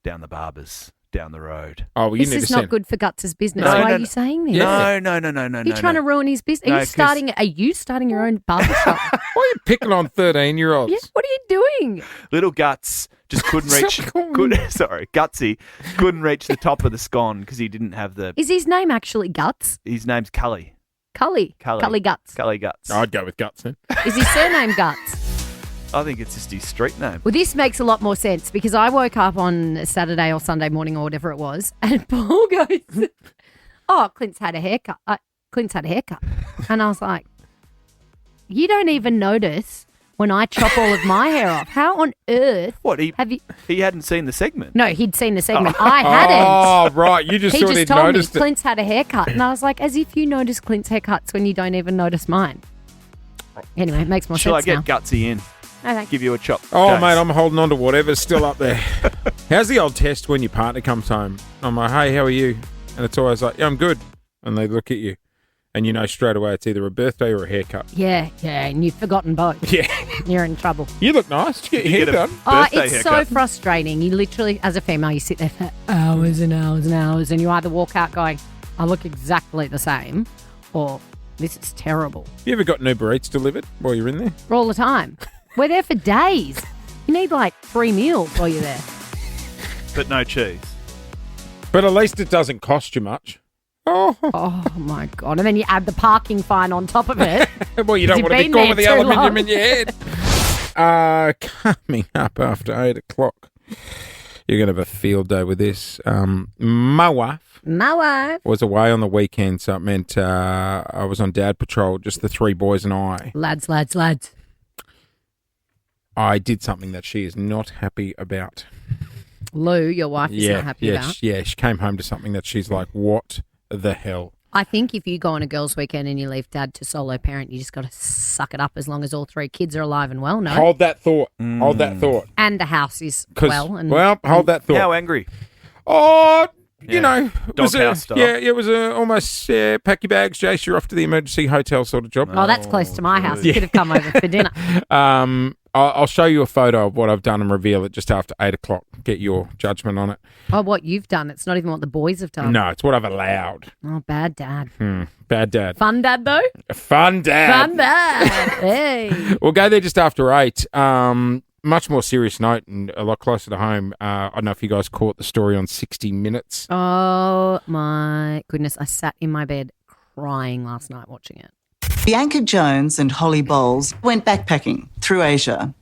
down the barbers, down the road. Oh, well, you This need is to not send... good for Guts' business. No, Why no, are you no. saying this? No. You're trying to ruin his business. No, Are 'cause- you starting your own barbershop? Why are you picking on 13-year-olds? Yeah, what are you doing? Little Guts just couldn't reach... Gutsy couldn't reach the top of the scone because he didn't have the... Is his name actually Guts? His name's Cully. Cully. Cully. Cully Guts. Cully Guts. I'd go with Guts then. Is his surname Guts? I think it's just his street name. Well, this makes a lot more sense because I woke up on Saturday or Sunday morning or whatever it was, and Paul goes, "Oh, Clint's had a haircut. And I was like, "You don't even notice when I chop all of my hair off. How on earth have you?" He hadn't seen the segment. No, he'd seen the segment. I hadn't. Oh, right. You just He sort just of told me noticed it. Clint's had a haircut, and I was like, as if you notice Clint's haircuts when you don't even notice mine. Anyway, it makes more Shall I sense get now. Gutsy in? No, thanks. Give you a chop. Oh, Jace. mate, I'm holding on to whatever's still up there. How's the old test when your partner comes home? I'm like, hey, how are you? And it's always like, yeah, I'm good. And they look at you, and you know straight away it's either a birthday or a haircut. Yeah, and you've forgotten both. Yeah. You're in trouble. You look nice. Get your hair done. It's so frustrating. You literally, as a female, you sit there for hours and hours and hours, and you either walk out going, I look exactly the same, or this is terrible. You ever got Uber Eats delivered while you're in there? All the time. We're there for days. You need like 3 meals while you're there. But no cheese. But at least it doesn't cost you much. Oh my God. And then you add the parking fine on top of it. Well, you don't want to be caught with the aluminium in your head. Coming up after 8 o'clock, you're going to have a field day with this. My wife was away on the weekend, so it meant I was on dad patrol, just the 3 boys and I. Lads. I did something that she is not happy about. Lou, your wife, is not happy about. She came home to something that she's like, what the hell? I think if you go on a girls' weekend and you leave dad to solo parent, you just got to suck it up as long as all 3 kids are alive and well, no? Hold that thought. Hold that thought. And the house is well. And hold that thought. How angry? Oh, you know, it was Doghouse style. Yeah, it was almost pack your bags, Jace, you're off to the emergency hotel sort of job. Oh, that's close to my house. You could have come over for dinner. I'll show you a photo of what I've done and reveal it just after 8 o'clock. Get your judgment on it. Oh, what you've done. It's not even what the boys have done. No, it's what I've allowed. Oh, bad dad. Bad dad. Fun dad, though? Fun dad. Fun dad. Hey. We'll go there just after 8. Much more serious note and a lot closer to home. I don't know if you guys caught the story on 60 Minutes. Oh, my goodness. I sat in my bed crying last night watching it. Bianca Jones and Holly Bowles went backpacking through Asia.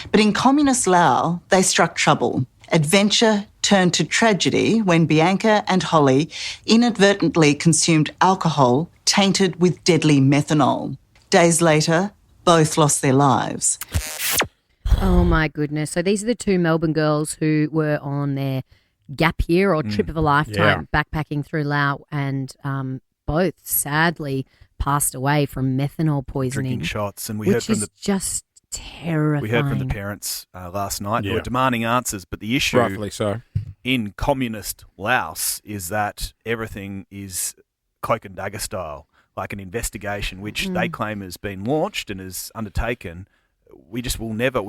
But in communist Laos, they struck trouble. Adventure turned to tragedy when Bianca and Holly inadvertently consumed alcohol tainted with deadly methanol. Days later, both lost their lives. Oh, my goodness. So these are the 2 Melbourne girls who were on their gap year or trip of a lifetime backpacking through Laos, and both sadly passed away from methanol poisoning. Drinking shots. And we which heard from is just terrifying. We heard from the parents last night who Yeah. were demanding answers, but the issue Rightfully so. in communist Laos is that everything is cloak and dagger style, like an investigation which they claim has been launched and is undertaken. We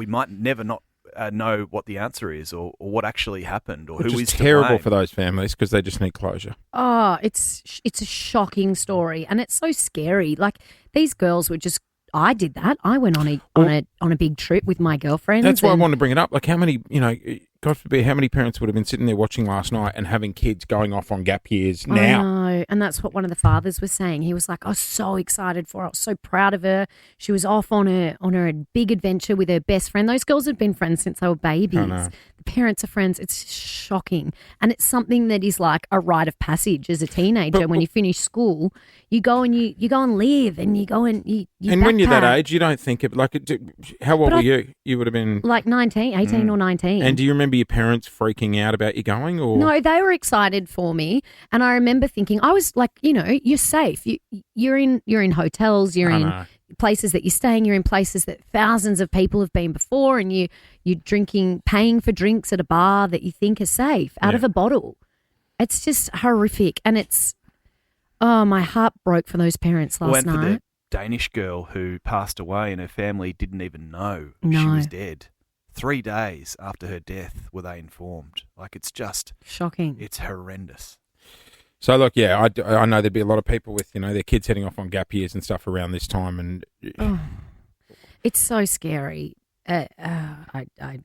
might never not know what the answer is or what actually happened or Which who is is to terrible blame. for those families because they just need closure. Oh, it's a shocking story, and it's so scary. Like, these girls were just. I did that. I went on a big trip with my girlfriend. That's why I wanted to bring it up. Like, how many, God forbid, how many parents would have been sitting there watching last night and having kids going off on gap years now? I know, and that's what one of the fathers was saying. He was like, I was so excited for her. I was so proud of her. She was off on her big adventure with her best friend. Those girls had been friends since they were babies. know. The parents are friends. It's shocking. And it's something that is like a rite of passage as a teenager. When you finish school, you go and you go and live, and you go and you And when you're that backpack. age, you don't think of how old were you? You would have been Like 18 or 19. And do you remember your parents freaking out about you going? Or No, they were excited for me, and I remember thinking, I was like, you're safe. You're in hotels, you're I in know. places that you're staying, you're in places that thousands of people have been before, and you're drinking, paying for drinks at a bar that you think are safe out of a bottle. It's just horrific, and my heart broke for those parents last For the night. Danish girl who passed away and her family didn't even know she No. was dead. 3 days after her death were they informed. Like, it's just Shocking. It's horrendous. So look, I know there'd be a lot of people with their kids heading off on gap years and stuff around this time, and It's so scary. I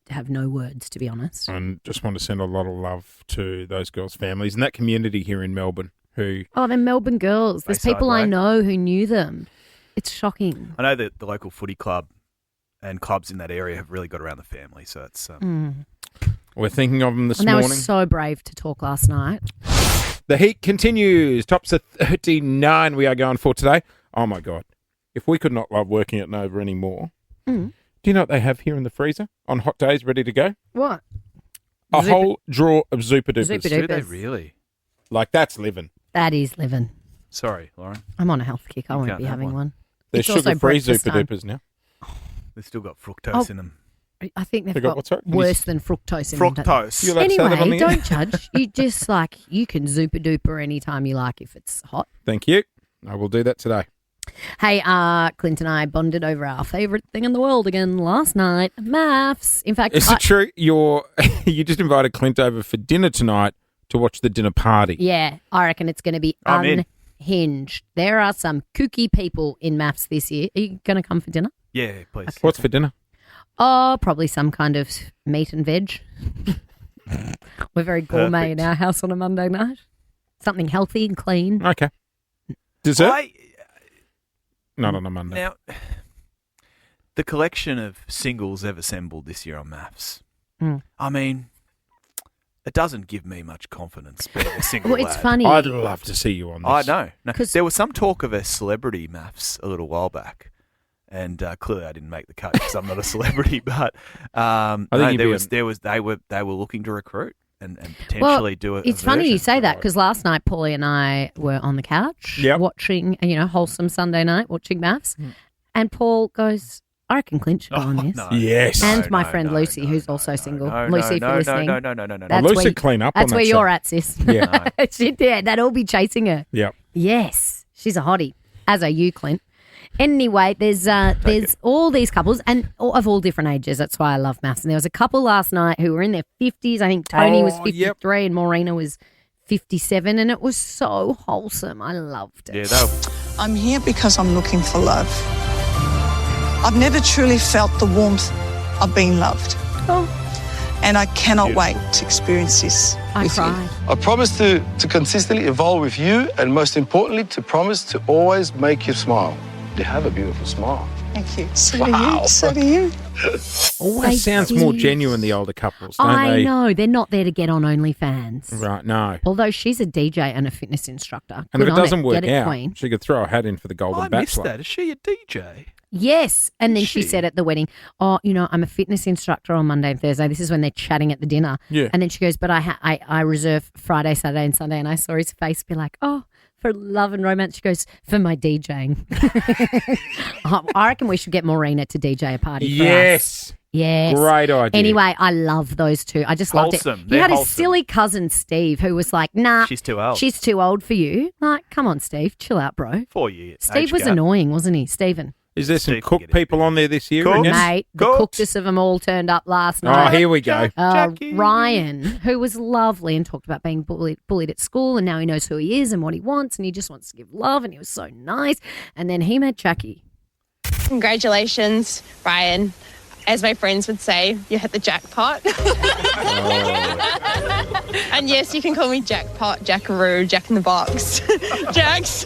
have no words, to be honest. and just want to send a lot of love to those girls' families and that community here in Melbourne who. Oh, they're Melbourne girls. There's Bayside people I Way. know who knew them. It's shocking. I know that the local footy club and clubs in that area have really got around the family. So it's We're thinking of them this And they morning. were so brave to talk last night. The heat continues. Tops of 39 we are going for today. Oh, my God. If we could not love working at Nova anymore. Do you know what they have here in the freezer on hot days ready to go? What? A whole drawer of Zuper Dupers. Zuper do they Dupers. really? Like, that's living. That is living. Sorry, Lauren. I'm on a health kick. I You won't can't be have having one. one. There's It's also sugar-free breakfast Zuper time. Dupers now. They've still got fructose in them. I think they've They got got what, sorry? worse than fructose in them. don't they? Fructose. You're allowed to say that on Anyway, the air? don't judge. You just you can Zuper Duper anytime you like if it's hot. Thank you. I will do that today. Hey, Clint and I bonded over our favourite thing in the world again last night, maths. In fact, Is it true you just invited Clint over for dinner tonight to watch the dinner party? Yeah, I reckon it's going to be I'm in. unhinged. There are some kooky people in maths this year. Are you going to come for dinner? Yeah, please. What's for dinner? Oh, probably some kind of meat and veg. We're very gourmet in our house on a Monday night. Something healthy and clean. Okay. Dessert? Not on a Monday. Now, the collection of singles they've assembled this year on maths, I mean, it doesn't give me much confidence being a single Well, it's lad. funny. I'd love to see you on this. I know. No, there was some talk of a celebrity maths a little while back, and clearly I didn't make the cut because I'm not a celebrity. But think no, you'd there be was they were looking to recruit and potentially do it. It's funny you say that because last night Paulie and I were on the couch watching, wholesome Sunday night watching maths, and Paul goes, "I reckon Clint should go on this." no. Yes. and No, my no, friend no, Lucy, who's also single. no, Lucy, no, for no, listening. no. That's Lucy where, clean up That's on where that you're show. at, sis. Yeah. She did. That'll be chasing her. Yep. Yes, she's a hottie. As are you, Clint. Anyway, there's all these couples and of all different ages. That's why I love maths. And there was a couple last night who were in their 50s. I think Tony was 53 and Maureen was 57, and it was so wholesome. I loved it. Yeah, I'm here because I'm looking for love. I've never truly felt the warmth of being loved. And I cannot wait to experience this with you. I promise to consistently evolve with you and most importantly, to promise to always make you smile. You have a beautiful smile. Thank you. So do Wow. you. So do you. Always sounds more genuine, the older couples, don't I they? know. They're not there to get on OnlyFans. Right, no. Although she's a DJ and a fitness instructor. And if Good it on doesn't work Get it, out, Queen. she could throw a hat in for the Golden I missed Bachelor. that. Is she a DJ? Yes. And then she said at the wedding, I'm a fitness instructor on Monday and Thursday. This is when they're chatting at the dinner. Yeah. And then she goes, but I reserve Friday, Saturday and Sunday. And I saw his face be like, oh, for love and romance. She goes, for my DJing. I reckon we should get Maureen to DJ a party for us. Yes. Yes. Great idea. Anyway, I love those two. I just loved Wholesome. it. He They're had his wholesome. silly cousin, Steve, who was like, nah. She's too old. She's too old for you. Like, come on, Steve. Chill out, bro. 4 years. Steve age was gap. annoying, wasn't he, Stephen? Is there some cook people on there this year? Cooks? again? Mate, the cookest of them all turned up last night. Oh, here we go. Ryan, who was lovely and talked about being bullied at school, and now he knows who he is and what he wants, and he just wants to give love, and he was so nice. And then he met Jackie. Congratulations, Ryan. As my friends would say, you hit the jackpot. And yes, you can call me Jackpot, Jackaroo, Jack in the Box, Jax,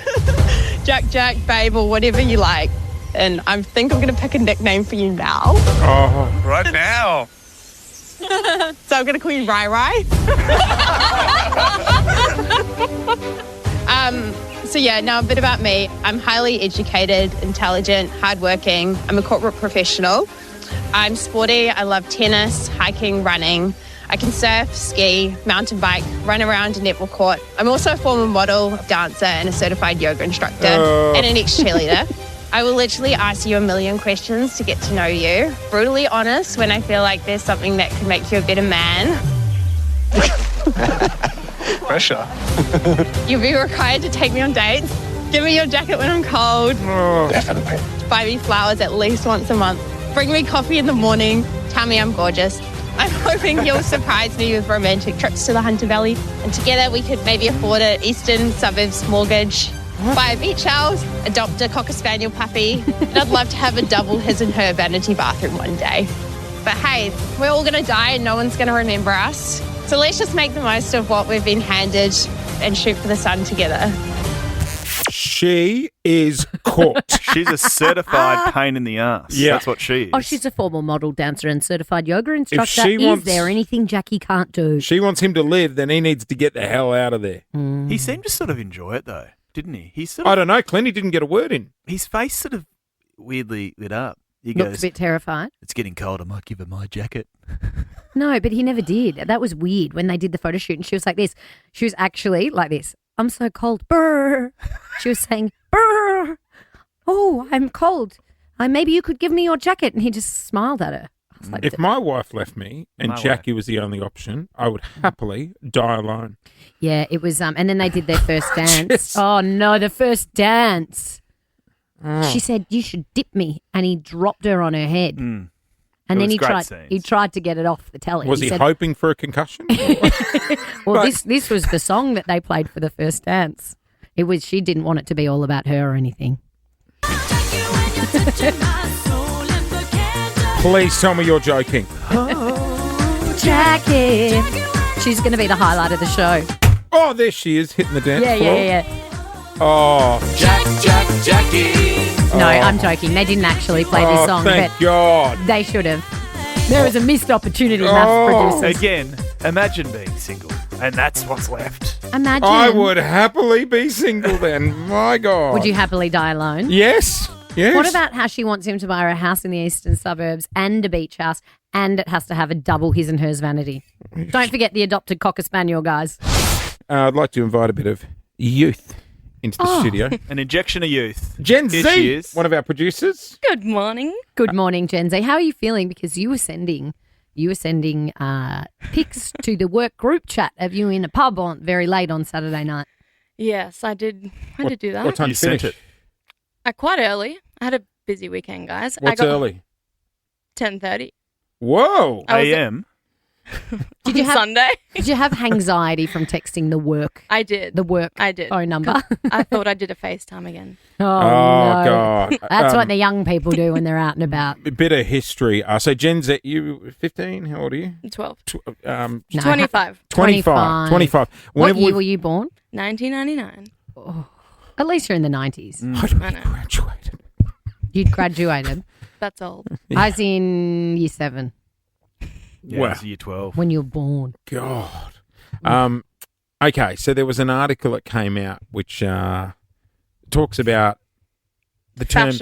Jack, Babe, or whatever you like. And I think I'm going to pick a nickname for you now. Oh, right now. So I'm going to call you Rai Rai. So yeah, now a bit about me. I'm highly educated, intelligent, hardworking. I'm a corporate professional. I'm sporty. I love tennis, hiking, running. I can surf, ski, mountain bike, run around a netball court. I'm also a former model, dancer, and a certified yoga instructor, and an ex-cheerleader. I will literally ask you a million questions to get to know you. Brutally honest when I feel like there's something that could make you a better man. Pressure. You'll be required to take me on dates. Give me your jacket when I'm cold. Definitely. Buy me flowers at least once a month. Bring me coffee in the morning. Tell me I'm gorgeous. I'm hoping you'll surprise me with romantic trips to the Hunter Valley. And together we could maybe afford an eastern suburbs mortgage, buy a beach house, adopt a Cocker Spaniel puppy. And I'd love to have a double his and her vanity bathroom one day. But hey, we're all going to die and no one's going to remember us. So let's just make the most of what we've been handed and shoot for the sun together. She is cooked. She's a certified pain in the ass. Yeah. That's what she is. Oh, she's a former model dancer and certified yoga instructor. she Is wants- there anything Jackie can't do? She wants him to live, then he needs to get the hell out of there. He seemed to sort of enjoy it, though, didn't he? He sort of, I don't know. Clinty didn't get a word in. His face sort of weirdly lit up. He Looked goes, a bit terrified. "It's getting cold. I might give her my jacket." No, but he never did. That was weird when they did the photo shoot and she was like this. She was actually like this. I'm so cold. Brr. She was saying, brr. Oh, I'm cold. Maybe you could give me your jacket. And he just smiled at her. I was like, If my wife left me and My Jackie was the only option, I would happily die alone. yeah, it was. And then they did their first dance. Oh, no, the first dance. She said, you should dip me. And he dropped her on her head. And It then was he great tried to get it off the telly. Was he said, hoping for a concussion? well, Like- this was the song that they played for the first dance. She didn't want it to be all about her or anything. Please tell me you're joking. Jackie. She's going to be the highlight of the show. Oh, there she is, hitting the dance Yeah, floor. yeah. Oh, Jackie. No, I'm joking. They didn't actually play this song, thank but God. they should have. There was a missed opportunity, maths producers. Again, imagine being single, and that's what's left. Imagine. I would happily be single then. My God. Would you happily die alone? Yes. Yes. What about how she wants him to buy her a house in the eastern suburbs and a beach house, and it has to have a double his and hers vanity? Don't forget the adopted Cocker Spaniel, guys. I'd like to invite a bit of youth into the studio. An injection of youth. Gen Here Z, she is. one of our producers. Good morning. Good morning, Gen Z. How are you feeling? Because you were sending pics to the work group chat of you in a pub very late on Saturday night. Yes, I did. I did do that. What time did you finish? sent it. Quite early. I had a busy weekend, guys. What's early? 10:30. Whoa. I was- AM. Did you have Sunday? Did you have anxiety from texting the work? I did. The work I did. phone number. I thought I did a FaceTime again. Oh, Oh, no. God. That's what the young people do when they're out and about. A bit of history. So Gen Z, you 15? How old are you? 12. No, 25. 25. 25. What Whenever year we've- were you born? 1999. At least you're in the 90s. I know. graduated. You'd graduated. That's old. I was in year 7 Yeah, Wow. it was year 12. when you were born. God. Okay, so there was an article that came out which talks about the terms,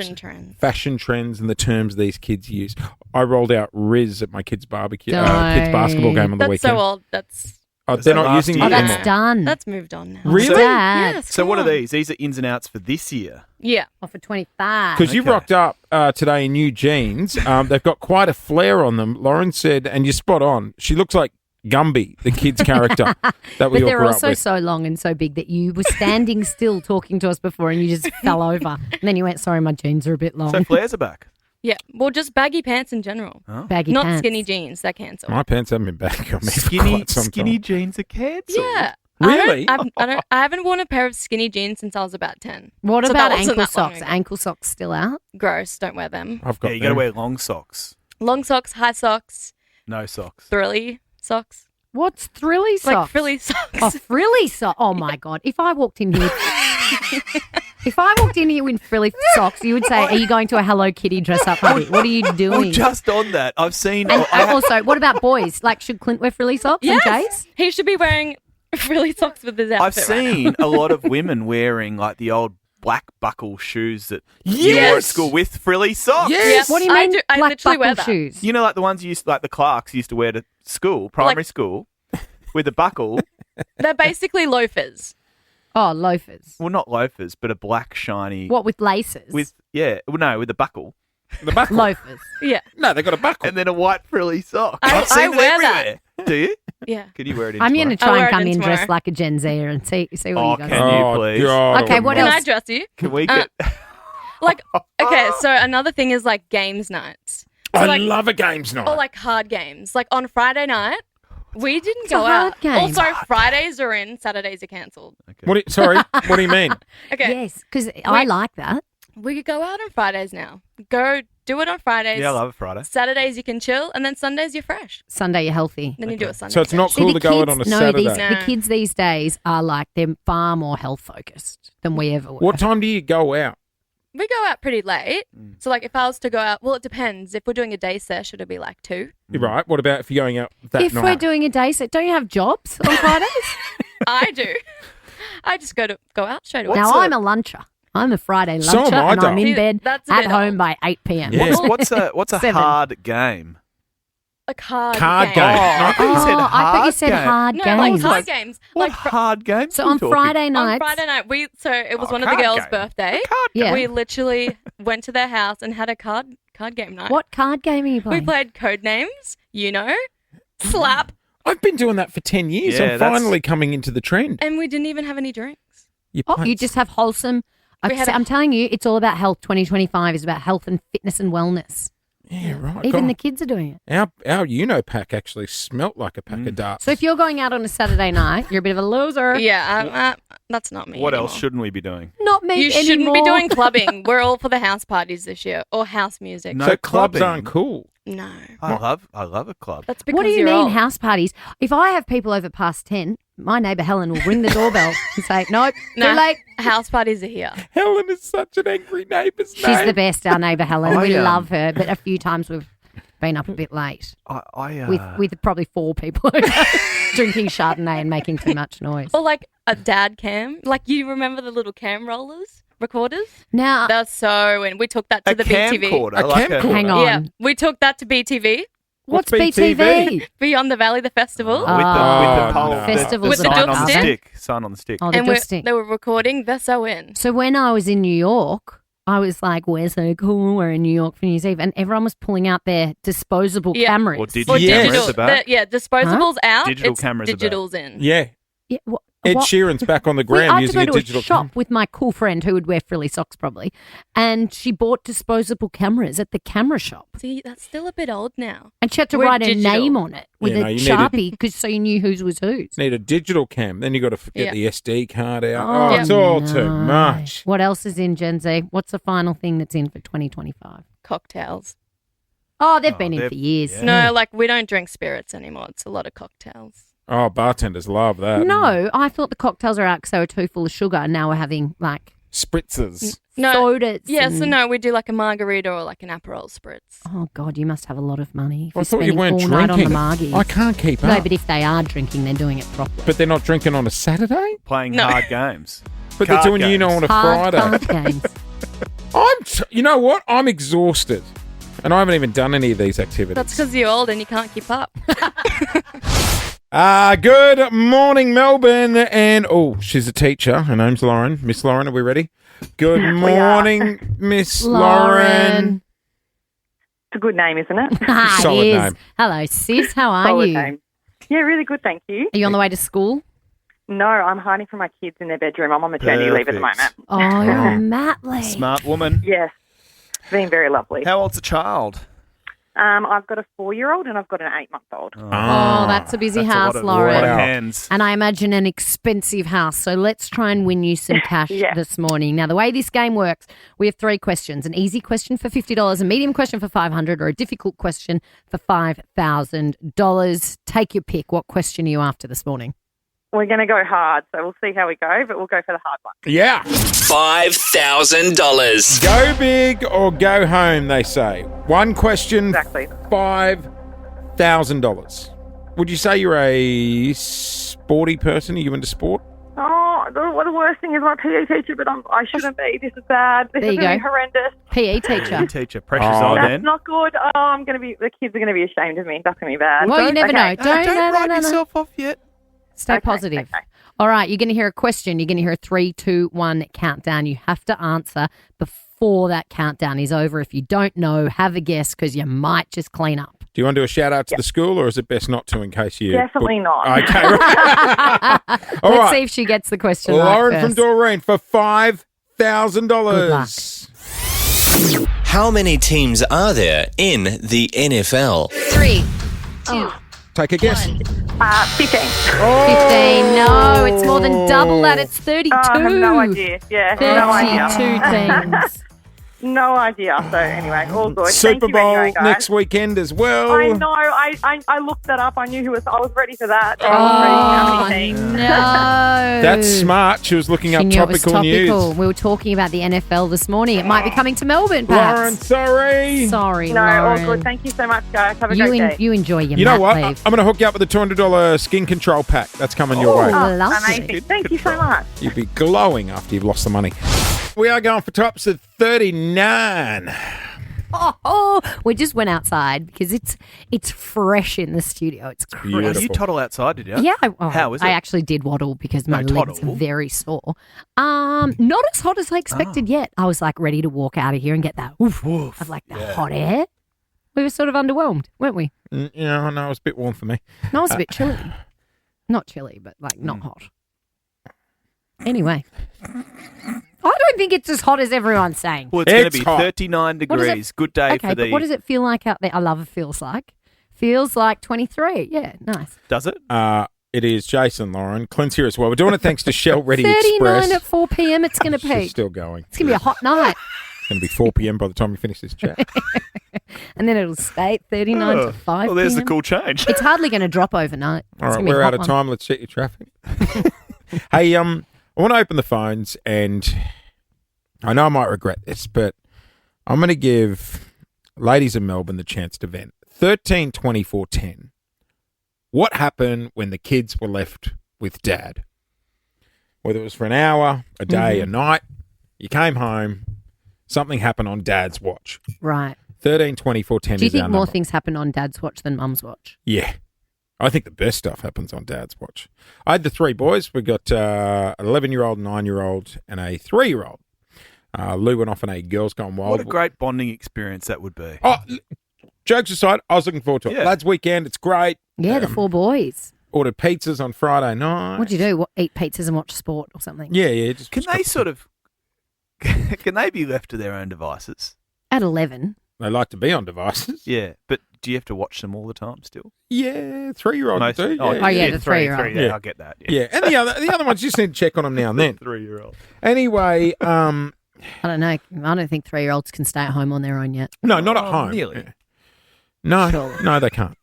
Fashion trends. and the terms these kids use. I rolled out Riz at my kids' barbecue, kids' Don't. basketball game on the That's weekend. so old. That's Oh, Was they're that not last using year? it Oh, anymore. that's done. that's moved on now. Really? Dad. Yes. So come what are on. these? These are ins and outs for this year. Yeah. Oh, for 25. Because you Okay. rocked up today in new jeans. They've got quite a flare on them. Lauren said, and you're spot on, she looks like Gumby, the kid's character that we But all they're grew up also with. so long and so big that you were standing still talking to us before and you just fell over. And then you went, sorry, my jeans are a bit long. So flares are back. Yeah. Well, just baggy pants in general. Baggy Not pants. skinny jeans. That cancel. My pants haven't been back on me for Skinny, quite some skinny time. jeans are cancelled. Yeah. Really? I haven't worn a pair of skinny jeans since I was about 10. What So about that wasn't ankle that long socks? ago. Ankle socks still out? Gross. Don't wear them. I've got Yeah, you got to them. wear long socks. Long socks, high socks, No socks. thrilly socks. What's frilly socks? Like frilly socks. Oh, frilly socks. Oh, my God. If I walked in here... If I walked in here in frilly socks, you would say, are you going to a Hello Kitty dress up party? What are you Well, doing? just on that, I've seen. And I ha- also, what about boys? Like, should Clint wear frilly socks Yes. and Jace? He should be wearing frilly socks with his outfit. I've right now. seen a lot of women wearing like the old black buckle shoes that you wore at Yes! school with frilly socks. Yes! What do you I mean do- I black literally wear buckle that. shoes? You know, like the ones you used, like the Clarks used to wear to school, primary school, with a buckle. They're basically loafers. Oh, loafers. Well, not loafers, but a black shiny. What, with laces? With with a buckle, The buckle. loafers. Yeah. No, they got a buckle. and then a white frilly sock. I- I've seen I it wear that. everywhere. Do you? Yeah. Can you wear it? In I'm going to tomorrow? try I'll and wear it come in in dressed tomorrow. like a Gen Zer and see what Oh, you guys can do. you please? God, Okay, I what Can else? I dress you? Can we get? Like, okay, so another thing is like games nights. So I like, love a games night. or like hard games. Like on Friday night, we didn't a go hard out. game. Also, Fridays are in, Saturdays are cancelled. Sorry, what do you mean? Okay. Yes, because I like that. We could go out on Fridays now. Go do it on Fridays. Yeah, I love a Friday. Saturdays you can chill, and then Sundays you're fresh. Sunday you're healthy. Then you do it Sunday. So it's not cool to go out on a Saturday. The kids these days are like, they're far more health focused than we ever were. What time do you go out? We go out pretty late. So, like, if I was to go out, well, it depends. If we're doing a day sesh, it'll be like 2. You're right. What about if you're going out that if night? we're doing a day set, don't you have jobs on Fridays? I do. I just go out straight away. Now, I'm a luncher. I'm a Friday luncher, So am I, and I'm in darling. bed That's a at bit home old. by 8 p.m. Yeah. What's a 7. hard game? A card Card game. game. I thought you said I thought you hard said game. hard No, games. like card games. What Like hard games? So are you on talking? Friday on nights, Friday night, it was Oh, one of the card girls' game. birthday. Yeah. We literally went to their house and had a card game night. what card game are you We playing? played code names, slap, I've been doing that for 10 years. Yeah, I'm that's- finally coming into the trend. and we didn't even have any drinks. You just have wholesome. We had I'm telling you, it's all about health. 2025 is about health and fitness and wellness. Yeah, right. Even God. the kids are doing it. Our pack actually smelt like a pack of darts. So if you're going out on a Saturday night, you're a bit of a loser. Yeah, that's not me. What anymore. else shouldn't we be doing? Not me You shouldn't be anymore. doing clubbing. We're all for the house parties this year or house music. No so clubs clubbing. aren't cool. No. I love a club. That's because What do you you're mean old. house parties? If I have people over past 10, my neighbour Helen will ring the doorbell and say, nope, No, too late. house parties are here. Helen is such an angry neighbour's She's name. the best, our neighbour Helen. I, We love her, but a few times we've been up a bit late with probably 4 people drinking Chardonnay and making too much noise. Or like a dad cam. Like, you remember the little cam recorders? Now, That's so, and we took that to A the BTV. camcorder. A like camcorder. hang on. Yeah, we took that to BTV. What's BTV? BTV? Beyond the Valley, the festival. with Oh, the pole, no. Festivals With the sign dog on the stick. stick. Sign on the stick. Oh, the and dusting. they were recording. They're so in. So when I was in New York, I was like, we're so cool. We're in New York for New Year's Eve. And everyone was pulling out their disposable Yeah. cameras. Or digital Or Yes. cameras digital. at the back. Yeah, disposables out. Digital it's cameras are back. digital's in. Yeah. Yeah, Ed what? Sheeran's back on the I gram had to using go a to digital a shop camera. with my cool friend who would wear frilly socks probably, and she bought disposable cameras at the camera shop, See, that's still a bit old now. and she had to We're write digital. a name on it with Yeah, no, a you need a- Sharpie because so you knew whose was whose. Need a digital cam. Then you got to get Yeah. the SD card out. Oh, Oh, it's all too no. much. What else is in Gen Z? What's the final thing that's in for 2025? Cocktails. Oh, they've been in they've- for years. yeah. No, like, we don't drink spirits anymore. It's a lot of cocktails. Oh, bartenders love that. No, I thought the cocktails are out because they were too full of sugar, and now we're having like Spritzers. No. sodas. Yeah, so and- no, we do like a margarita or like an Aperol spritz. Oh God, you must have a lot of money. If I you're thought you spending weren't all night on the drinking. margies. I can't keep No, up. but if they are drinking, they're doing it properly. But they're not drinking on a Saturday? Playing No. hard games. But they're Card doing you know games. on a Hard Friday. card games. You know what? I'm exhausted. And I haven't even done any of these activities. That's because you're old and you can't keep up. Good morning, Melbourne. And, she's a teacher. Her name's Lauren. Miss Lauren, are we ready? Good morning, Miss Lauren. It's a good name, isn't it? Ah, Solid it is. name. Hello, sis. How are Solid you? name. Yeah, really good, thank you. Are you on the way to school? No, I'm hiding from my kids in their bedroom. I'm on maternity leave at the moment. Oh, you're on mat leave. Smart woman. Yes, it's been very lovely. How old's the child? I've got a 4-year-old and I've got an 8-month-old. Oh, that's a busy house, Lauren. lot of hands. And I imagine an expensive house. So let's try and win you some cash Yeah. this morning. Now, the way this game works, we have 3 questions. An easy question for $50, a medium question for $500, or a difficult question for $5,000. Take your pick. What question are you after this morning? We're going to go hard, so we'll see how we go, but we'll go for the hard one. Yeah. $5,000. Go big or go home, they say. One question, Exactly. $5,000. Would you say you're a sporty person? Are you into sport? Oh, the worst thing is my PE teacher, but I shouldn't be. This is bad. This There is you really go. horrendous. PE teacher. Hey, teacher. Pressure's Oh. on That's then. not good. Oh, the kids are going to be ashamed of me. That's going to be bad. Well, you never know. Okay. Don't write no. yourself off yet. Stay Okay, positive. okay. All right, you're going to hear a question. You're going to hear a 3, 2, 1 countdown. You have to answer before that countdown is over. If you don't know, have a guess because you might just clean up. Do you want to do a shout out to the school, or is it best not to in case you... Definitely not. Okay, right. All Let's right. see if she gets the question Lauren right from first. Doreen for $5,000. How many teams are there in the NFL? 3, 2, Take a guess. 15. 15. No, it's more than double that. It's 32. Oh, I have no idea. Yeah, no idea. 32 teams. No idea. So anyway, all good. Super Thank you Bowl anyway, guys. next weekend as well. I know. I looked that up. I knew who was. I was ready for that. Oh, no. That's smart. She was looking up She knew it was topical news. We were talking about the NFL this morning. It might be coming to Melbourne, perhaps. Lauren, sorry. Sorry, No, Lauren. all good. Thank you so much, guys. Have a You, great day. you enjoy your You know mat what? leave. I'm going to hook you up with a $200 skin control pack. That's coming your way. Oh, lovely. Amazing. Thank you so much. You'll be glowing after you've lost the money. We are going for tops at 39. Oh, we just went outside because it's fresh in the studio. It's crazy. You toddle outside, did you? Yeah, How is it? I actually did waddle because my legs are very sore. Not as hot as I expected yet. I was like ready to walk out of here and get that oof of like the hot air. We were sort of underwhelmed, weren't we? Yeah, no, it was a bit warm for me. No, it was a bit chilly. Not chilly, but like not hot. Anyway, I don't think it's as hot as everyone's saying. Well, it's going to be hot. 39 degrees. Good day Okay, for the... but what does it feel like out there? I love it feels like. Feels like 23. Yeah, nice. Does it? It is Jason, Lauren. Clint's here as well. We're doing it thanks to Shell Ready 39 Express. at 4 p.m. It's going to She's peak. still going. It's going to be a hot night. It's going to be 4 p.m. by the time we finish this chat. And then it'll stay at 39 to 5 Well, there's the p.m. cool change. It's hardly going to drop overnight. All It's right, gonna be a we're hot out of one. time. Let's check your traffic. Hey, I want to open the phones, and I know I might regret this, but I'm going to give ladies in Melbourne the chance to vent. 13 24 10. What happened when the kids were left with dad? Whether it was for an hour, a day, a night, you came home, something happened on dad's watch. Right. 13 24 10 Do you is our think more number. things happen on Dad's watch than Mum's watch? Yeah. I think the best stuff happens on Dad's watch. I had the three boys. We got an 11-year-old, 9-year-old, and a 3-year-old. Lou went off on a Girls Gone Wild. What a great bonding experience that would be. Oh, jokes aside, I was looking forward to it. Yeah. Lads' weekend, it's great. Yeah, the 4 boys. Ordered pizzas on Friday night. What'd you do? Eat pizzas and watch sport or something? Yeah. Just Can they sort of... Can they be left to their own devices? At 11. They like to be on devices. Yeah, but do you have to watch them all the time still? Yeah, 3-year-olds Most- do. oh, Oh, yeah, the 3-year-old. Yeah, I get that. Yeah, and the other ones, you just need to check on them now and then. 3-year-old. Anyway, I don't know. I don't think 3-year-olds can stay at home on their own yet. no, not at home. Nearly. Yeah. No, Surely. no, they can't.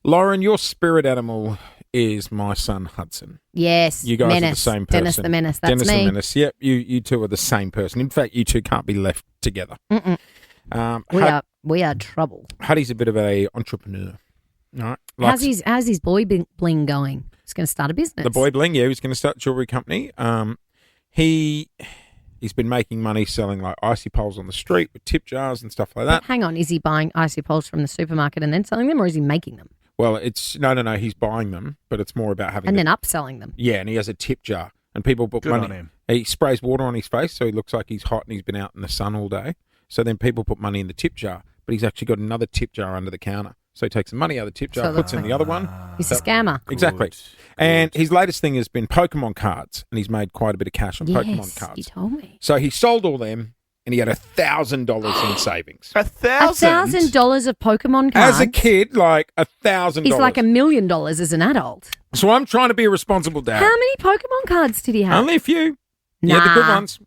Lauren, your spirit animal is my son Hudson. Yes. You guys Menace. are the same person. Dennis the Menace. That's Dennis me. the Menace. Yep, you two are the same person. In fact, you two can't be left together. Mm-mm. We are trouble. Huddy's a bit of a entrepreneur. Right? How's his boy bling going? He's going to start a business. The boy bling, yeah, he's going to start a jewelry company. He's been making money selling like icy poles on the street with tip jars and stuff like that. But hang on, is he buying icy poles from the supermarket and then selling them, or is he making them Well, it's no. He's buying them, but it's more about having and the- then upselling them? Yeah, and he has a tip jar, and people put Good money. on him. He sprays water on his face, so he looks like he's hot and he's been out in the sun all day. So then people put money in the tip jar, but he's actually got another tip jar under the counter. So he takes the money out of the tip jar, So puts in the other one. He's a scammer. Exactly. And his latest thing has been Pokemon cards, and he's made quite a bit of cash on Pokemon Yes, cards. you told me. So he sold all them, and he had $1,000 in savings. $1,000 of Pokemon cards. As a kid, like $1,000. He's like $1 million as an adult. So I'm trying to be a responsible dad. How many Pokemon cards did he have? Only a few. Yeah, the good Nah. ones.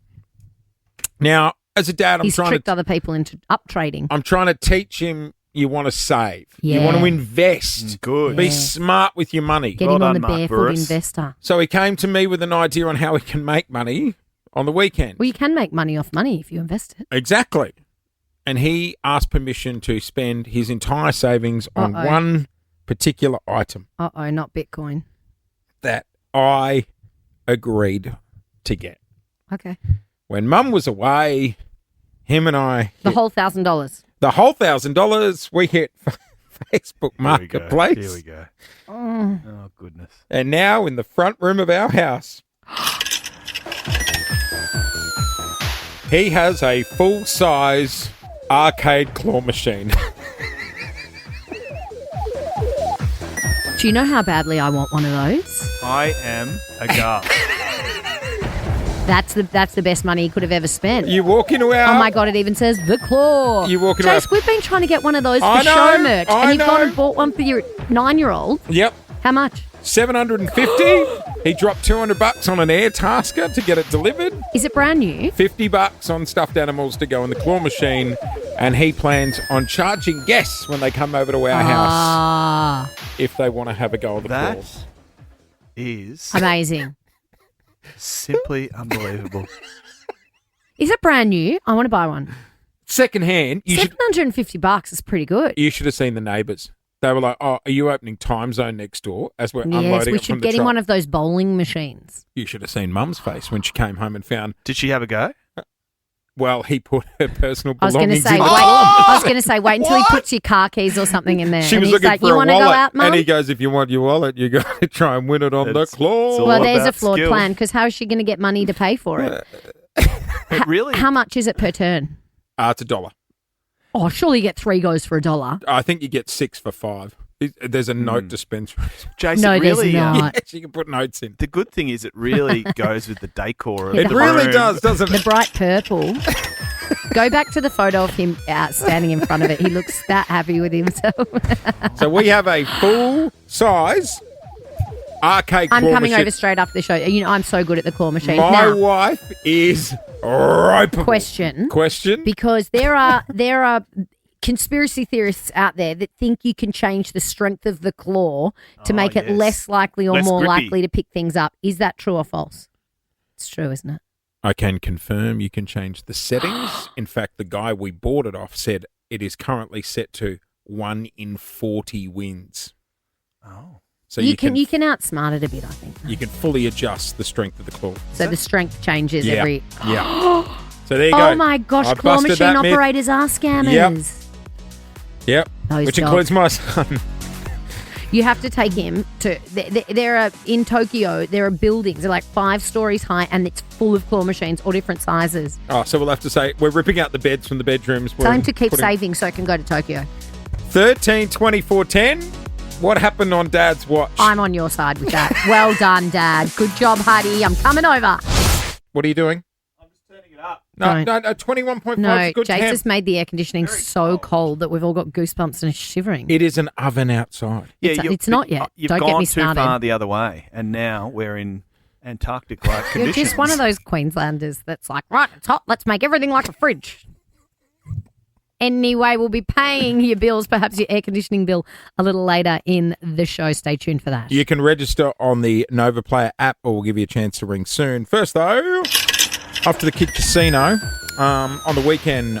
Now, as a dad, He's tricked other people into up trading. I'm trying to teach him you want to save. You Yeah. want to invest. Good. Be Yeah. smart with your money. Get him on the barefoot investor. So he came to me with an idea on how he can make money on the weekend. Well, you can make money off money if you invest it. Exactly. And he asked permission to spend his entire savings on Uh-oh. one particular item Uh-oh, not Bitcoin. that I agreed to get. Okay. When Mum was away, him and I The whole $1,000. the whole $1,000 we hit Facebook Marketplace. Here we go. Oh. Oh, goodness. And now in the front room of our house, he has a full-size arcade claw machine. Do you know how badly I want one of those? I am aghast. That's the best money he could have ever spent. You walk into our... Oh my God, it even says the claw. You walk into Jace, our... we've been trying to get one of those for I know, show merch. I And you've gone know. and bought one for your 9-year-old. Yep. How much? $750. He dropped $200 on an air tasker to get it delivered. Is it brand new? $50 on stuffed animals to go in the claw machine, and he plans on charging guests when they come over to our house if they want to have a go at the claws. Is amazing. Simply unbelievable. Is it brand new? I want to buy one. Secondhand. $750 is pretty good. You should have seen the neighbours. They were like, "Oh, are you opening Time Zone next door?" As we're unloading Yes, we it from should the get him truck. one of those bowling machines. You should have seen Mum's face when she came home and found. Did she have a go? Well, he put her personal I was going to belongings say, in. wait until he puts your car keys or something in there. She and was he's looking like, for you a want to go wallet, out, Mum? and he goes, "If you want your wallet, you got to try and win it on the claw." Well, there's a flawed plan because how is she going to get money to pay for it? Really? How much is it per turn? It's $1. Oh, surely you get 3 goes for $1. I think you get 6 for 5. There's a note dispenser. Jason, No, there's really, not. Yes, you can put notes in. The good thing is it really goes with the decor of It the really room. does, doesn't The it? bright purple. Go back to the photo of him standing in front of it. He looks that happy with himself. So we have a full size arcade claw I'm coming machine. over straight after the show. You know, I'm so good at the claw machine. My now, wife is ropeable. question. Because there are conspiracy theorists out there that think you can change the strength of the claw to make it yes. less likely or Less more grippy. likely to pick things up. Is that true or false? It's true, isn't it? I can confirm you can change the settings. In fact, the guy we bought it off said it is currently set to 1 in 40 wins. Oh. So you can outsmart it a bit, I think. you can fully adjust the strength of the claw. So the strength changes Yeah. every. Yeah. So there you go. Oh my gosh, I've claw busted machine that myth. operators are scammers. Yep. Those Which dogs. includes my son. You have to take him to. There are in Tokyo. There are buildings. They're like 5 stories high, and it's full of claw machines, all different sizes. Oh, so we'll have to say we're ripping out the beds from the bedrooms. Tell him to keep saving so I can go to Tokyo. 13, 24, 10. What happened on Dad's watch? I'm on your side with that. Well done, Dad. Good job, Huddy. I'm coming over. What are you doing? No, Don't. no, 21.5 No, is good Jace temp. has made the air conditioning so cold that we've all got goosebumps and shivering. It is an oven outside. It's not yet. You've Don't gone get me too started. far the other way, and now we're in Antarctic-like You're conditions. just one of those Queenslanders that's like, right, it's hot. Let's make everything like a fridge. Anyway, we'll be paying your bills, perhaps your air conditioning bill, a little later in the show. Stay tuned for that. You can register on the Nova Player app, or we'll give you a chance to ring soon. First, though, off to the Kid Casino. On the weekend,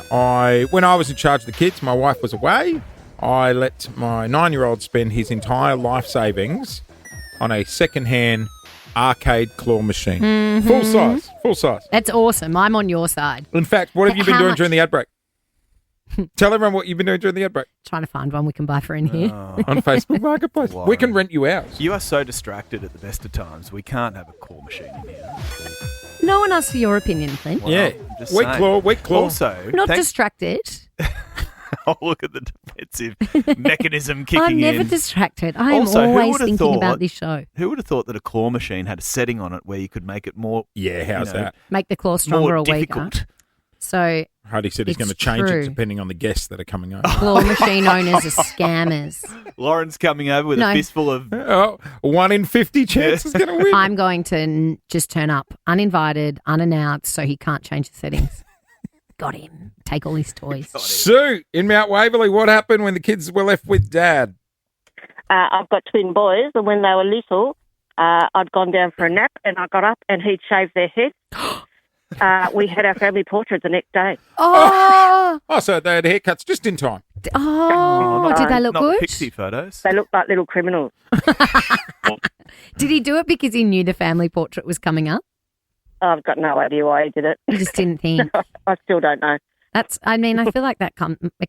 when I was in charge of the kids, my wife was away. I let my 9-year-old spend his entire life savings on a second-hand arcade claw machine. Mhm. Full size. That's awesome. I'm on your side. In fact, what have you been How doing much? during the ad break? Tell everyone what you've been doing during the ad break. Trying to find one we can buy for in here. On Facebook Marketplace. We can rent you ours. You are so distracted at the best of times. We can't have a claw machine in here. No one asked for your opinion, Clint. Well, Yeah. I'm just Weak saying. claw. Also, Not distracted. Oh, look at the defensive mechanism kicking I'm never in. distracted. I am Also, who always would have thinking about thought- this show. Who would have thought that a claw machine had a setting on it where you could make it more? Yeah, how's that? Make the claw stronger more or weaker. difficult. So Hardy said he's It's going to change true. it depending on the guests that are coming over. claw machine owners are scammers. Lauren's coming over with No. a fistful of. Oh, 1 in 50 chance is going to win. I'm going to just turn up uninvited, unannounced, so he can't change the settings. Got him. Take all his toys. Sue, in Mount Waverley, what happened when the kids were left with Dad? I've got twin boys, and when they were little, I'd gone down for a nap, and I got up, and he'd shaved their head. We had our family portrait the next day. Oh, Oh, so they had haircuts just in time. oh, did they look not good? pixie photos. They looked like little criminals. Did he do it because he knew the family portrait was coming up? I've got no idea why he did it. He just didn't think. I still don't know. I feel like it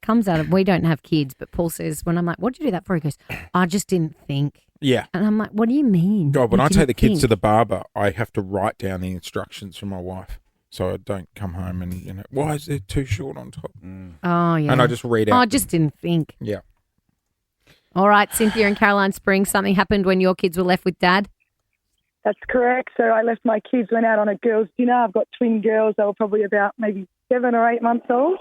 comes out of, we don't have kids, but Paul says, when I'm like, what did you do that for? He goes, I just didn't think. Yeah. And I'm like, what do you mean? God, when You I take didn't the kids to think? the barber, I have to write down the instructions from my wife. So I don't come home and, why is it too short on top? Oh, yeah. And I just read out. Oh, I just didn't think. Yeah. All right, Cynthia and Caroline Springs, something happened when your kids were left with Dad? That's correct. So I left my kids, went out on a girls' dinner. I've got twin girls. They were probably about maybe 7 or 8 months old.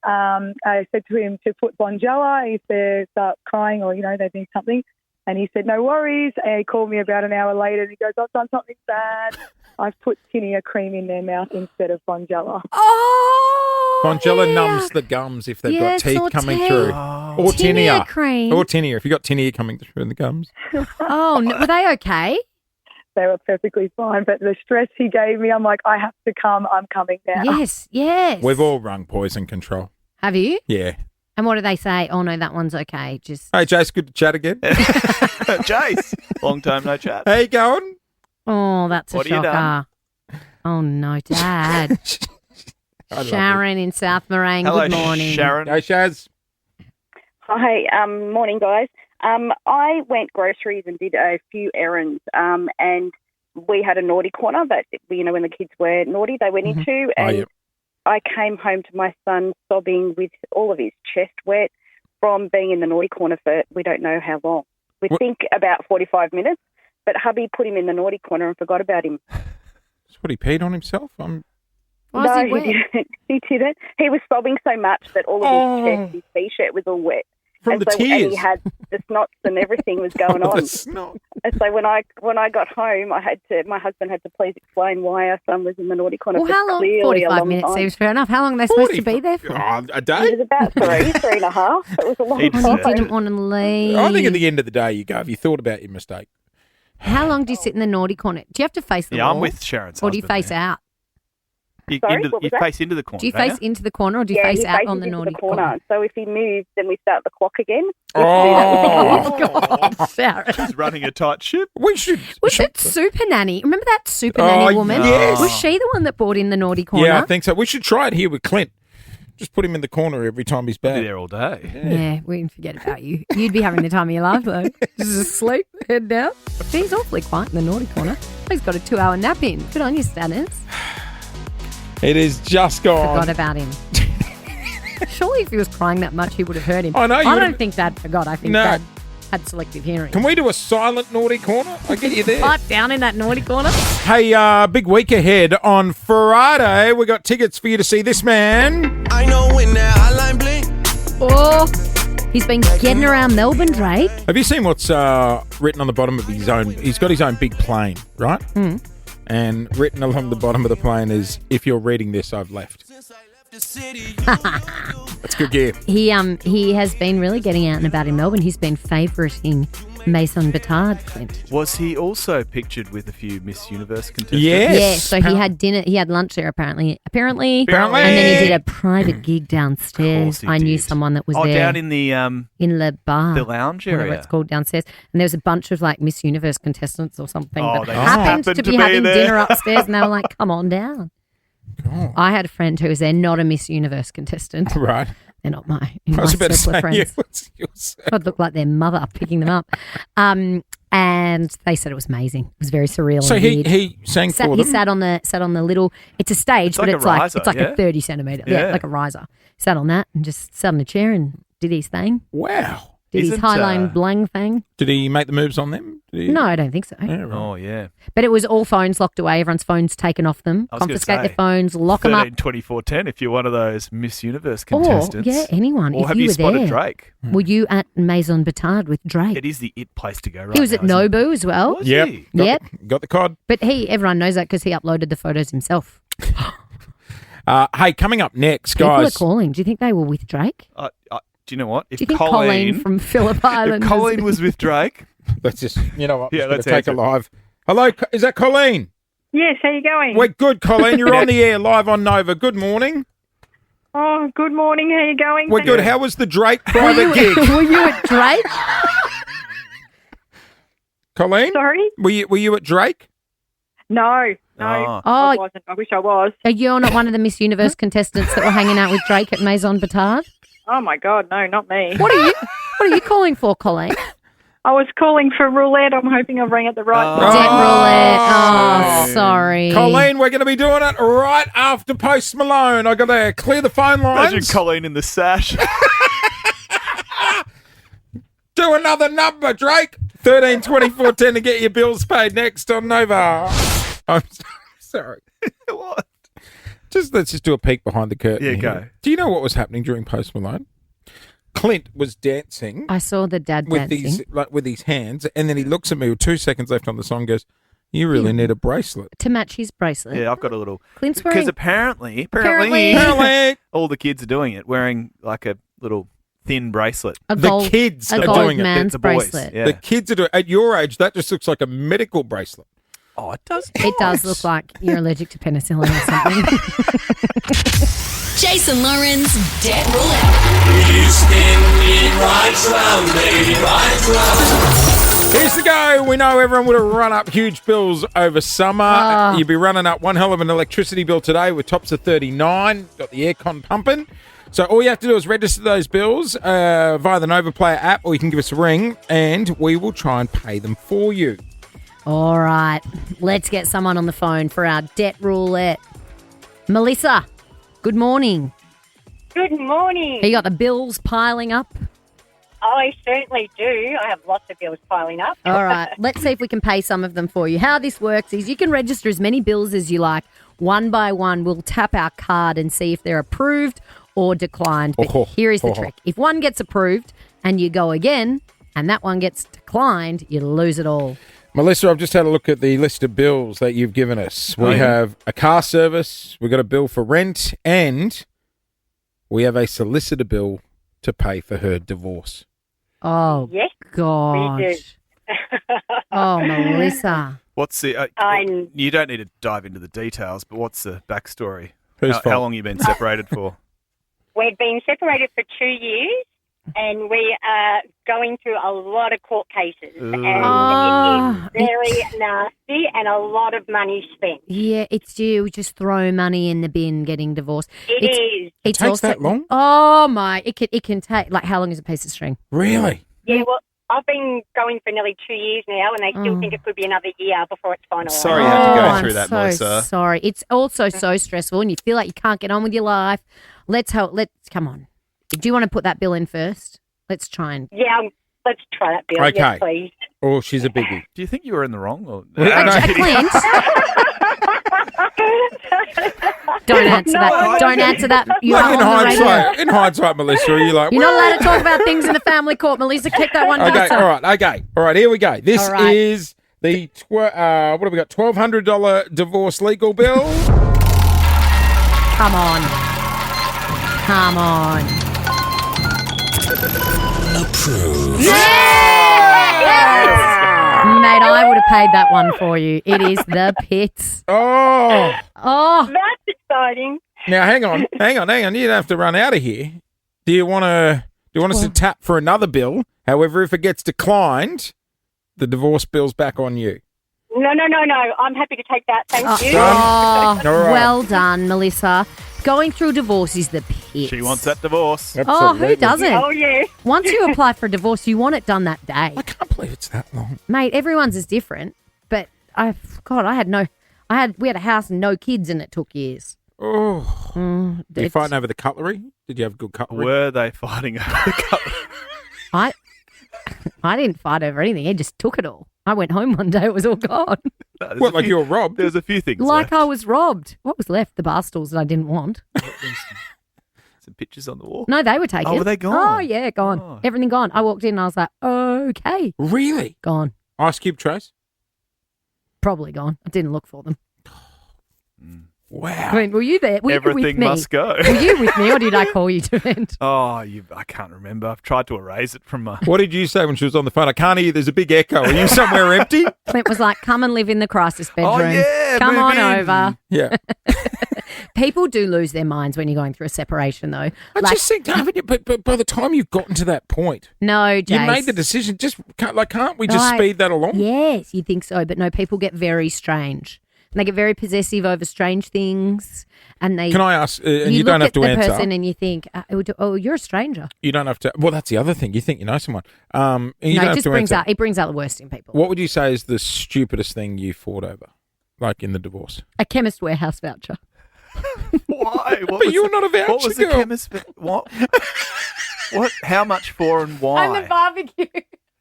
I said to him to put Bonjela if they start crying or, they need something. And he said, no worries. And he called me about an hour later and he goes, I've done something bad. I've put tinea cream in their mouth instead of Bonjela. Oh, Bonjela numbs the gums if they've Yes, got teeth or coming teeth. through. Oh. Or Tinea tinea. cream. Or tinea, if you've got tinea coming through in the gums. Oh, no, were they okay? They were perfectly fine. But the stress he gave me, I'm like, I have to come. I'm coming now. Yes, yes. We've all rung poison control. Have you? Yeah. And what do they say? Oh, no, that one's okay. Just Hey, Jace, good to chat again. Jace, long time no chat. How you going? Oh, that's What a have you done? shocker. Oh, no, Dad. I love Sharon in South Morang, Hello, good morning. Sharon. Hey, Shaz. Hi, morning, guys. I went groceries and did a few errands, and we had a naughty corner that, when the kids were naughty, they went into, and yep. I came home to my son sobbing with all of his chest wet from being in the naughty corner for we don't know how long. We think about 45 minutes, but hubby put him in the naughty corner and forgot about him. That's what he peed on himself? Why was No, he wet? didn't. He didn't. He was sobbing so much that all of his chest, his t-shirt was all wet. From and the so, And tears. he had the snots and everything was going on. The snot. And so when I got home, my husband had to please explain why our son was in the naughty corner. Well, for how long? clearly a 45 long minutes time. seems fair enough. How long are they supposed to be there for? A It day? was about three and a half. It was a long He time. I didn't want to leave. I think at the end of the day, you go, have you thought about your mistake? How long do you sit in the naughty corner? Do you have to face the Yeah, wall? I'm with Sharon's Or do you husband face there. out? You, Sorry, what you was that? face into the corner. Do you don't face into the corner or do you Yeah, face he out faces on the into naughty corner. So if he moves, then we start the clock again. Oh, God, Sharon. She's running a tight ship. We should. Was it Super Nanny? Remember that Super Oh, Nanny woman? yes. Was she the one that brought in the naughty corner? Yeah, I think so. We should try it here with Clint. Just put him in the corner every time he's Be bad. there all day. Yeah, we can forget about you. You'd be having the time of your life, though. Just asleep, head down. He's awfully quiet in the naughty corner. He's got a 2-hour nap in. Good on you, Stannis. It is just gone. Forgot about him. Surely if he was crying that much, he would have heard him. I know, you I would've- don't think Dad forgot. I think No. Dad had selective hearing. Can we do a silent naughty corner? I'll get you there. Pipe down in that naughty corner. Hey, big week ahead. On Friday, we got tickets for you to see this man. I know when that hotline blink. Oh, he's been getting around Melbourne, Drake. Have you seen what's written on the bottom of his own? He's got his own big plane, right? And written along the bottom of the plane is, if you're reading this, I've left. That's good gear. He has been really getting out and about in Melbourne. He's been favoriting Mason Batard, Clint. Was he also pictured with a few Miss Universe contestants? Yeah, so he had dinner. He had lunch there apparently, and then he did a private gig downstairs. he I knew did. someone that was Oh, there down in the in the bar, the lounge whatever area. it's called downstairs. And there was a bunch of like Miss Universe contestants or something Oh, that they happened happened to to be be having there. dinner upstairs, and they were like, "Come on down." I had a friend who was there, not a Miss Universe contestant. Right. They're not my I was about to circle of say, friends. yeah, what's yours? I'd look like their mother picking them up. And they said it was amazing. It was very surreal. So and he weird. sang Sat- for he them? sat on the little. It's a stage, It's but like a it's like riser, it's like yeah? a 30 centimeter, Yeah. like a riser. Sat on that and just sat on a chair and did his thing. Wow. Did his Isn't, Highline Blang thing. Did he make the moves on them? Did he? No, I don't think so. Yeah, right. Oh, yeah. But it was all phones locked away. Everyone's phones taken off them. I was gonna Confiscate say, their phones, lock them up. 13, 24, 10 if you're one of those Miss Universe Or, contestants. yeah, anyone. Or if have you you were spotted there. Drake? Were you at Maison Batard with Drake? It is the it place to go right He was now, at isn't it? Nobu as well. Was Yep. he? Yep. Got the cod. But everyone knows that because he uploaded the photos himself. Hey, coming up next, People are guys. calling. Do you think they were with Drake? Do you know what? If Do you think Colleen from Phillip Island if Colleen was with Drake, let's just, you know what? Yeah, let's let's take a answer. live. Hello, is that Colleen? Yes, how you going? We're good, Colleen. You're on the air live on Nova. Good morning. Oh, good morning. How you going? We're good. How was the Drake private gig? Were you at Drake? Colleen? Sorry? Were you at Drake? No, Oh. I wasn't. I wish I was. You're not one of the Miss Universe contestants that were hanging out with Drake at Maison Batard? Oh my God, no, not me. What are you calling for, Colleen? I was calling for roulette. I'm hoping I rang at the right time. Debt roulette. Oh, sorry. Colleen, we're going to be doing it right after Post Malone. I got to clear the phone lines. imagine Colleen in the sash. Do another number, Drake. 13 24 10 to get your bills paid next on Nova. I'm sorry. What? Let's just do a peek behind the curtain. Yeah, here. go. Do you know what was happening during Post Malone? Clint was dancing I saw the dad with dancing. with his hands, and then he looks at me with 2 seconds left on the song. Goes, "You really need a bracelet To match his bracelet. Yeah, I've got a little. Clint's wearing... Because apparently, Apparently. all the kids are doing it, wearing like a little thin bracelet. A The gold, kids a are gold doing it. man's The boys. bracelet. Yeah. The kids are doing. At your age, that just looks like a medical bracelet. Oh, it does. It does look like you're allergic to penicillin or something. Jason Lauren's Dead Roulette. You spin me right round, baby, right round. Here's the go. We know everyone would have run up huge bills over summer. You'd be running up one hell of an electricity bill today with tops of 39. Got the aircon pumping. So all you have to do is register those bills via the Nova Player app, or you can give us a ring, and we will try and pay them for you. All right, let's get someone on the phone for our debt roulette. Melissa, good morning. Good morning. You got the bills piling up? I certainly do. I have lots of bills piling up. All right, let's see if we can pay some of them for you. How this works is you can register as many bills as you like. One by one, we'll tap our card and see if they're approved or declined. But here is the trick. If one gets approved and you go again and that one gets declined, you lose it all. Melissa, I've just had a look at the list of bills that you've given us. We have a car service, we've got a bill for rent, and we have a solicitor bill to pay for her divorce. Oh, yes, God. we do. Oh, Melissa. What's the? You don't need to dive into the details, but what's the backstory? Whose How fault? long have you been separated for? We've been separated for 2 years and we are going through a lot of court cases. Ooh. And it is very nasty and a lot of money spent. Yeah, it's you just throw money in the bin getting divorced. It is. It's takes also, that long? Oh, my. It can take, like, how long is a piece of string? Really? Yeah, well, I've been going for nearly 2 years now and they still think it could be another year before it's finalised. Sorry you had to go I'm through that, so Melissa. sorry. It's also so stressful and you feel like you can't get on with your life. Let's come on. Do you want to put that bill in first? Let's try and... Yeah, let's try that bill. Okay. Yes, please. Oh, she's a biggie. Do you think you were in the wrong? Or... Clint. Don't answer that. Don't answer that. You Like are in on the radio. hindsight, Melissa, are you like... You're not allowed to talk about things in the family court, Melissa. Keep that one to Okay, yourself. all right, here we go. This All right. is the, what have we got, $1,200 divorce legal bill. Come on. Come on. Approved. Mate, I would have paid that one for you. It is the pits. Oh. Oh. That's exciting. Now, hang on. You don't have to run out of here. Do you want us to tap for another bill? However, if it gets declined, the divorce bill's back on you. No. I'm happy to take that. Thank you. Done. Oh, All right. well done, Melissa. Going through divorce is the pits. She wants that divorce. Oh, who doesn't? Oh, yeah. Once you apply for a divorce, you want it done that day. I can't believe it's that long. Mate, everyone's is different. But we had a house and no kids and it took years. Oh. Were you It's- fighting over the cutlery? Did you have good cutlery? Were they fighting over the cutlery? I didn't fight over anything. He just took it all. I went home one day, it was all gone. What, like you were robbed? There's a few things Like left. I was robbed. What was left? The bar stools that I didn't want. Some pictures on the wall. No, they were taken. Oh, were they gone? Oh, yeah, gone. Everything gone. I walked in and I was like, okay. Really? Gone. Ice Cube trays? Probably gone. I didn't look for them. Wow. I mean, were you there? Were you with Everything me? must go. Were you with me or did I call you to end? Oh, I can't remember. I've tried to erase it from my... What did you say when she was on the phone? I can't hear you. There's a big echo. Are you somewhere empty? Clint was like, come and live in the crisis bedroom. Oh, yeah, come move on in. over. Yeah. People do lose their minds when you're going through a separation, though. I just think, haven't you? But by the time you've gotten to that point, No, you Jace. made the decision. Can't we just Right. speed that along? Yes, you think so, but no, people get very strange. And they get very possessive over strange things. And they Can I ask? And you don't have to look at the answer. person and you think, oh, you're a stranger. You don't have to. Well, that's the other thing. You think you know someone. And you No, don't it have just to brings answer. out the worst in people. What would you say is the stupidest thing you fought over, like in the divorce? A Chemist Warehouse voucher. Why? What But was you're the- not a voucher What was the girl. chemist... What? What? How much for and why? And the barbecue.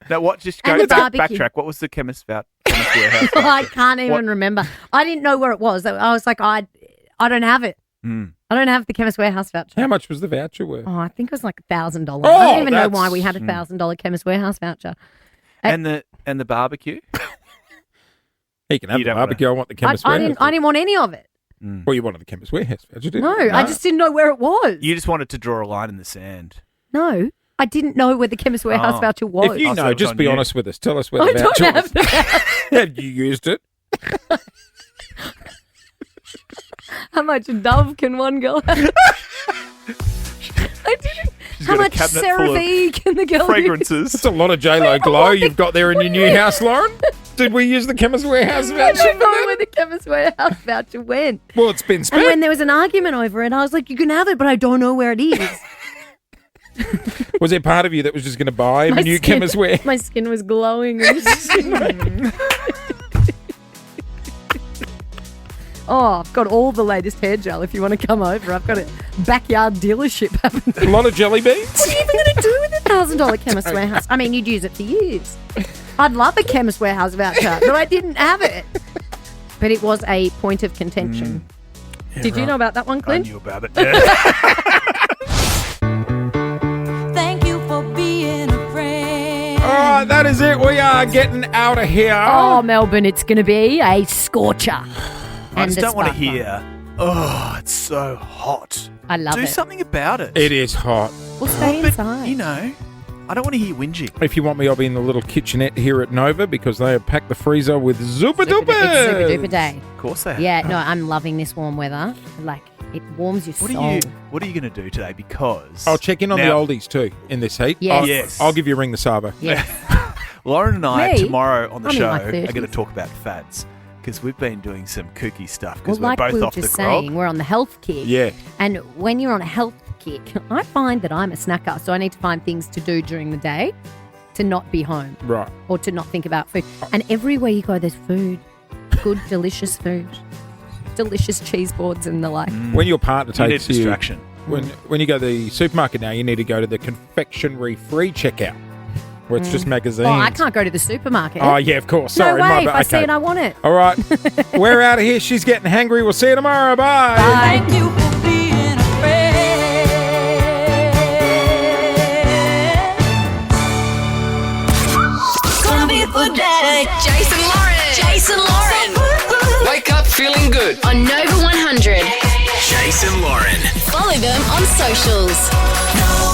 No, what? Just And go the back, barbecue. backtrack. What was the chemist warehouse? I can't even What? remember. I didn't know where it was. I was like, I don't have it. I don't have the Chemist Warehouse voucher. How much was the voucher worth? Oh, I think it was like $1,000. Oh, I don't even know that's- why we had a $1,000 Chemist Warehouse voucher. And the barbecue? He can have You the don't barbecue. I want the Chemist I Warehouse. didn't want any of it. Well, you wanted the Chemist Warehouse voucher, didn't No, you? I just didn't know where it was. You just wanted to draw a line in the sand. No, I didn't know where the Chemist Warehouse voucher was. If you know, just be honest with us. Tell us where I the don't voucher have was. the voucher. Have you used it? How much Dove can one girl have? I didn't. She's How got a much cabinet full of CeraVe can the girl fragrances. That's a lot of J-Lo glow you've got there in your new house, Lauren. Did we use the Chemist Warehouse use? voucher? I don't know where the Chemist Warehouse voucher went. Well, it's been spent. And when there was an argument over it, I was like, "You can have it, but I don't know where it is." Was there part of you that was just going to buy him a new Chemist Warehouse? My skin was glowing. Oh, I've got all the latest hair gel if you want to come over. I've got a backyard dealership happening. A lot of jelly beans? What are you even going to do with $1,000 Chemist Warehouse? I mean, you'd use it for years. I'd love a Chemist Warehouse voucher, but I didn't have it. But it was a point of contention. Yeah, Did you right. know about that one, Clint? I knew about it. Yeah. Thank you for being a friend. All right, that is it. We are getting out of here. Oh, Melbourne, it's going to be a scorcher. I just And a don't want to sparkler. hear, oh, it's so hot. I love Do it. something about it. It is hot. We'll stay inside. You know, I don't want to hear whinging. If you want me, I'll be in the little kitchenette here at Nova because they have packed the freezer with Zupa Duper. It's super duper day. Of course they have. Yeah, no, I'm loving this warm weather. Like, it warms your What soul. are you going to do today? Because I'll check in on now, the oldies too in this heat. Yes. Yes. I'll give you a ring this Sabo. Yes. Lauren and I Me? tomorrow on the I'm in show my are 30s. going to talk about fads because we've been doing some kooky stuff Well, because like we're we both were off the just grog. saying, we're on the health kick. Yeah. And when you're on a health kick, I find that I'm a snacker, so I need to find things to do during the day to not be home Right. or to not think about food. And everywhere you go, there's food. Good, delicious food. Delicious cheese boards and the like. When your partner You need takes you, distraction. when you go to the supermarket now, you need to go to the confectionery free checkout where it's just magazines. Oh, I can't go to the supermarket. Oh, yeah, of course. Sorry, no my way. If bad. I see Okay. it, I want it. All right. We're out of here. She's getting hangry. We'll see you tomorrow. Bye. Thank you for being a friend. It's gonna be a good day. Jason Lauren. Jason Lauren. Wake up feeling good. On Nova 100. Jason Lauren. Follow them on socials.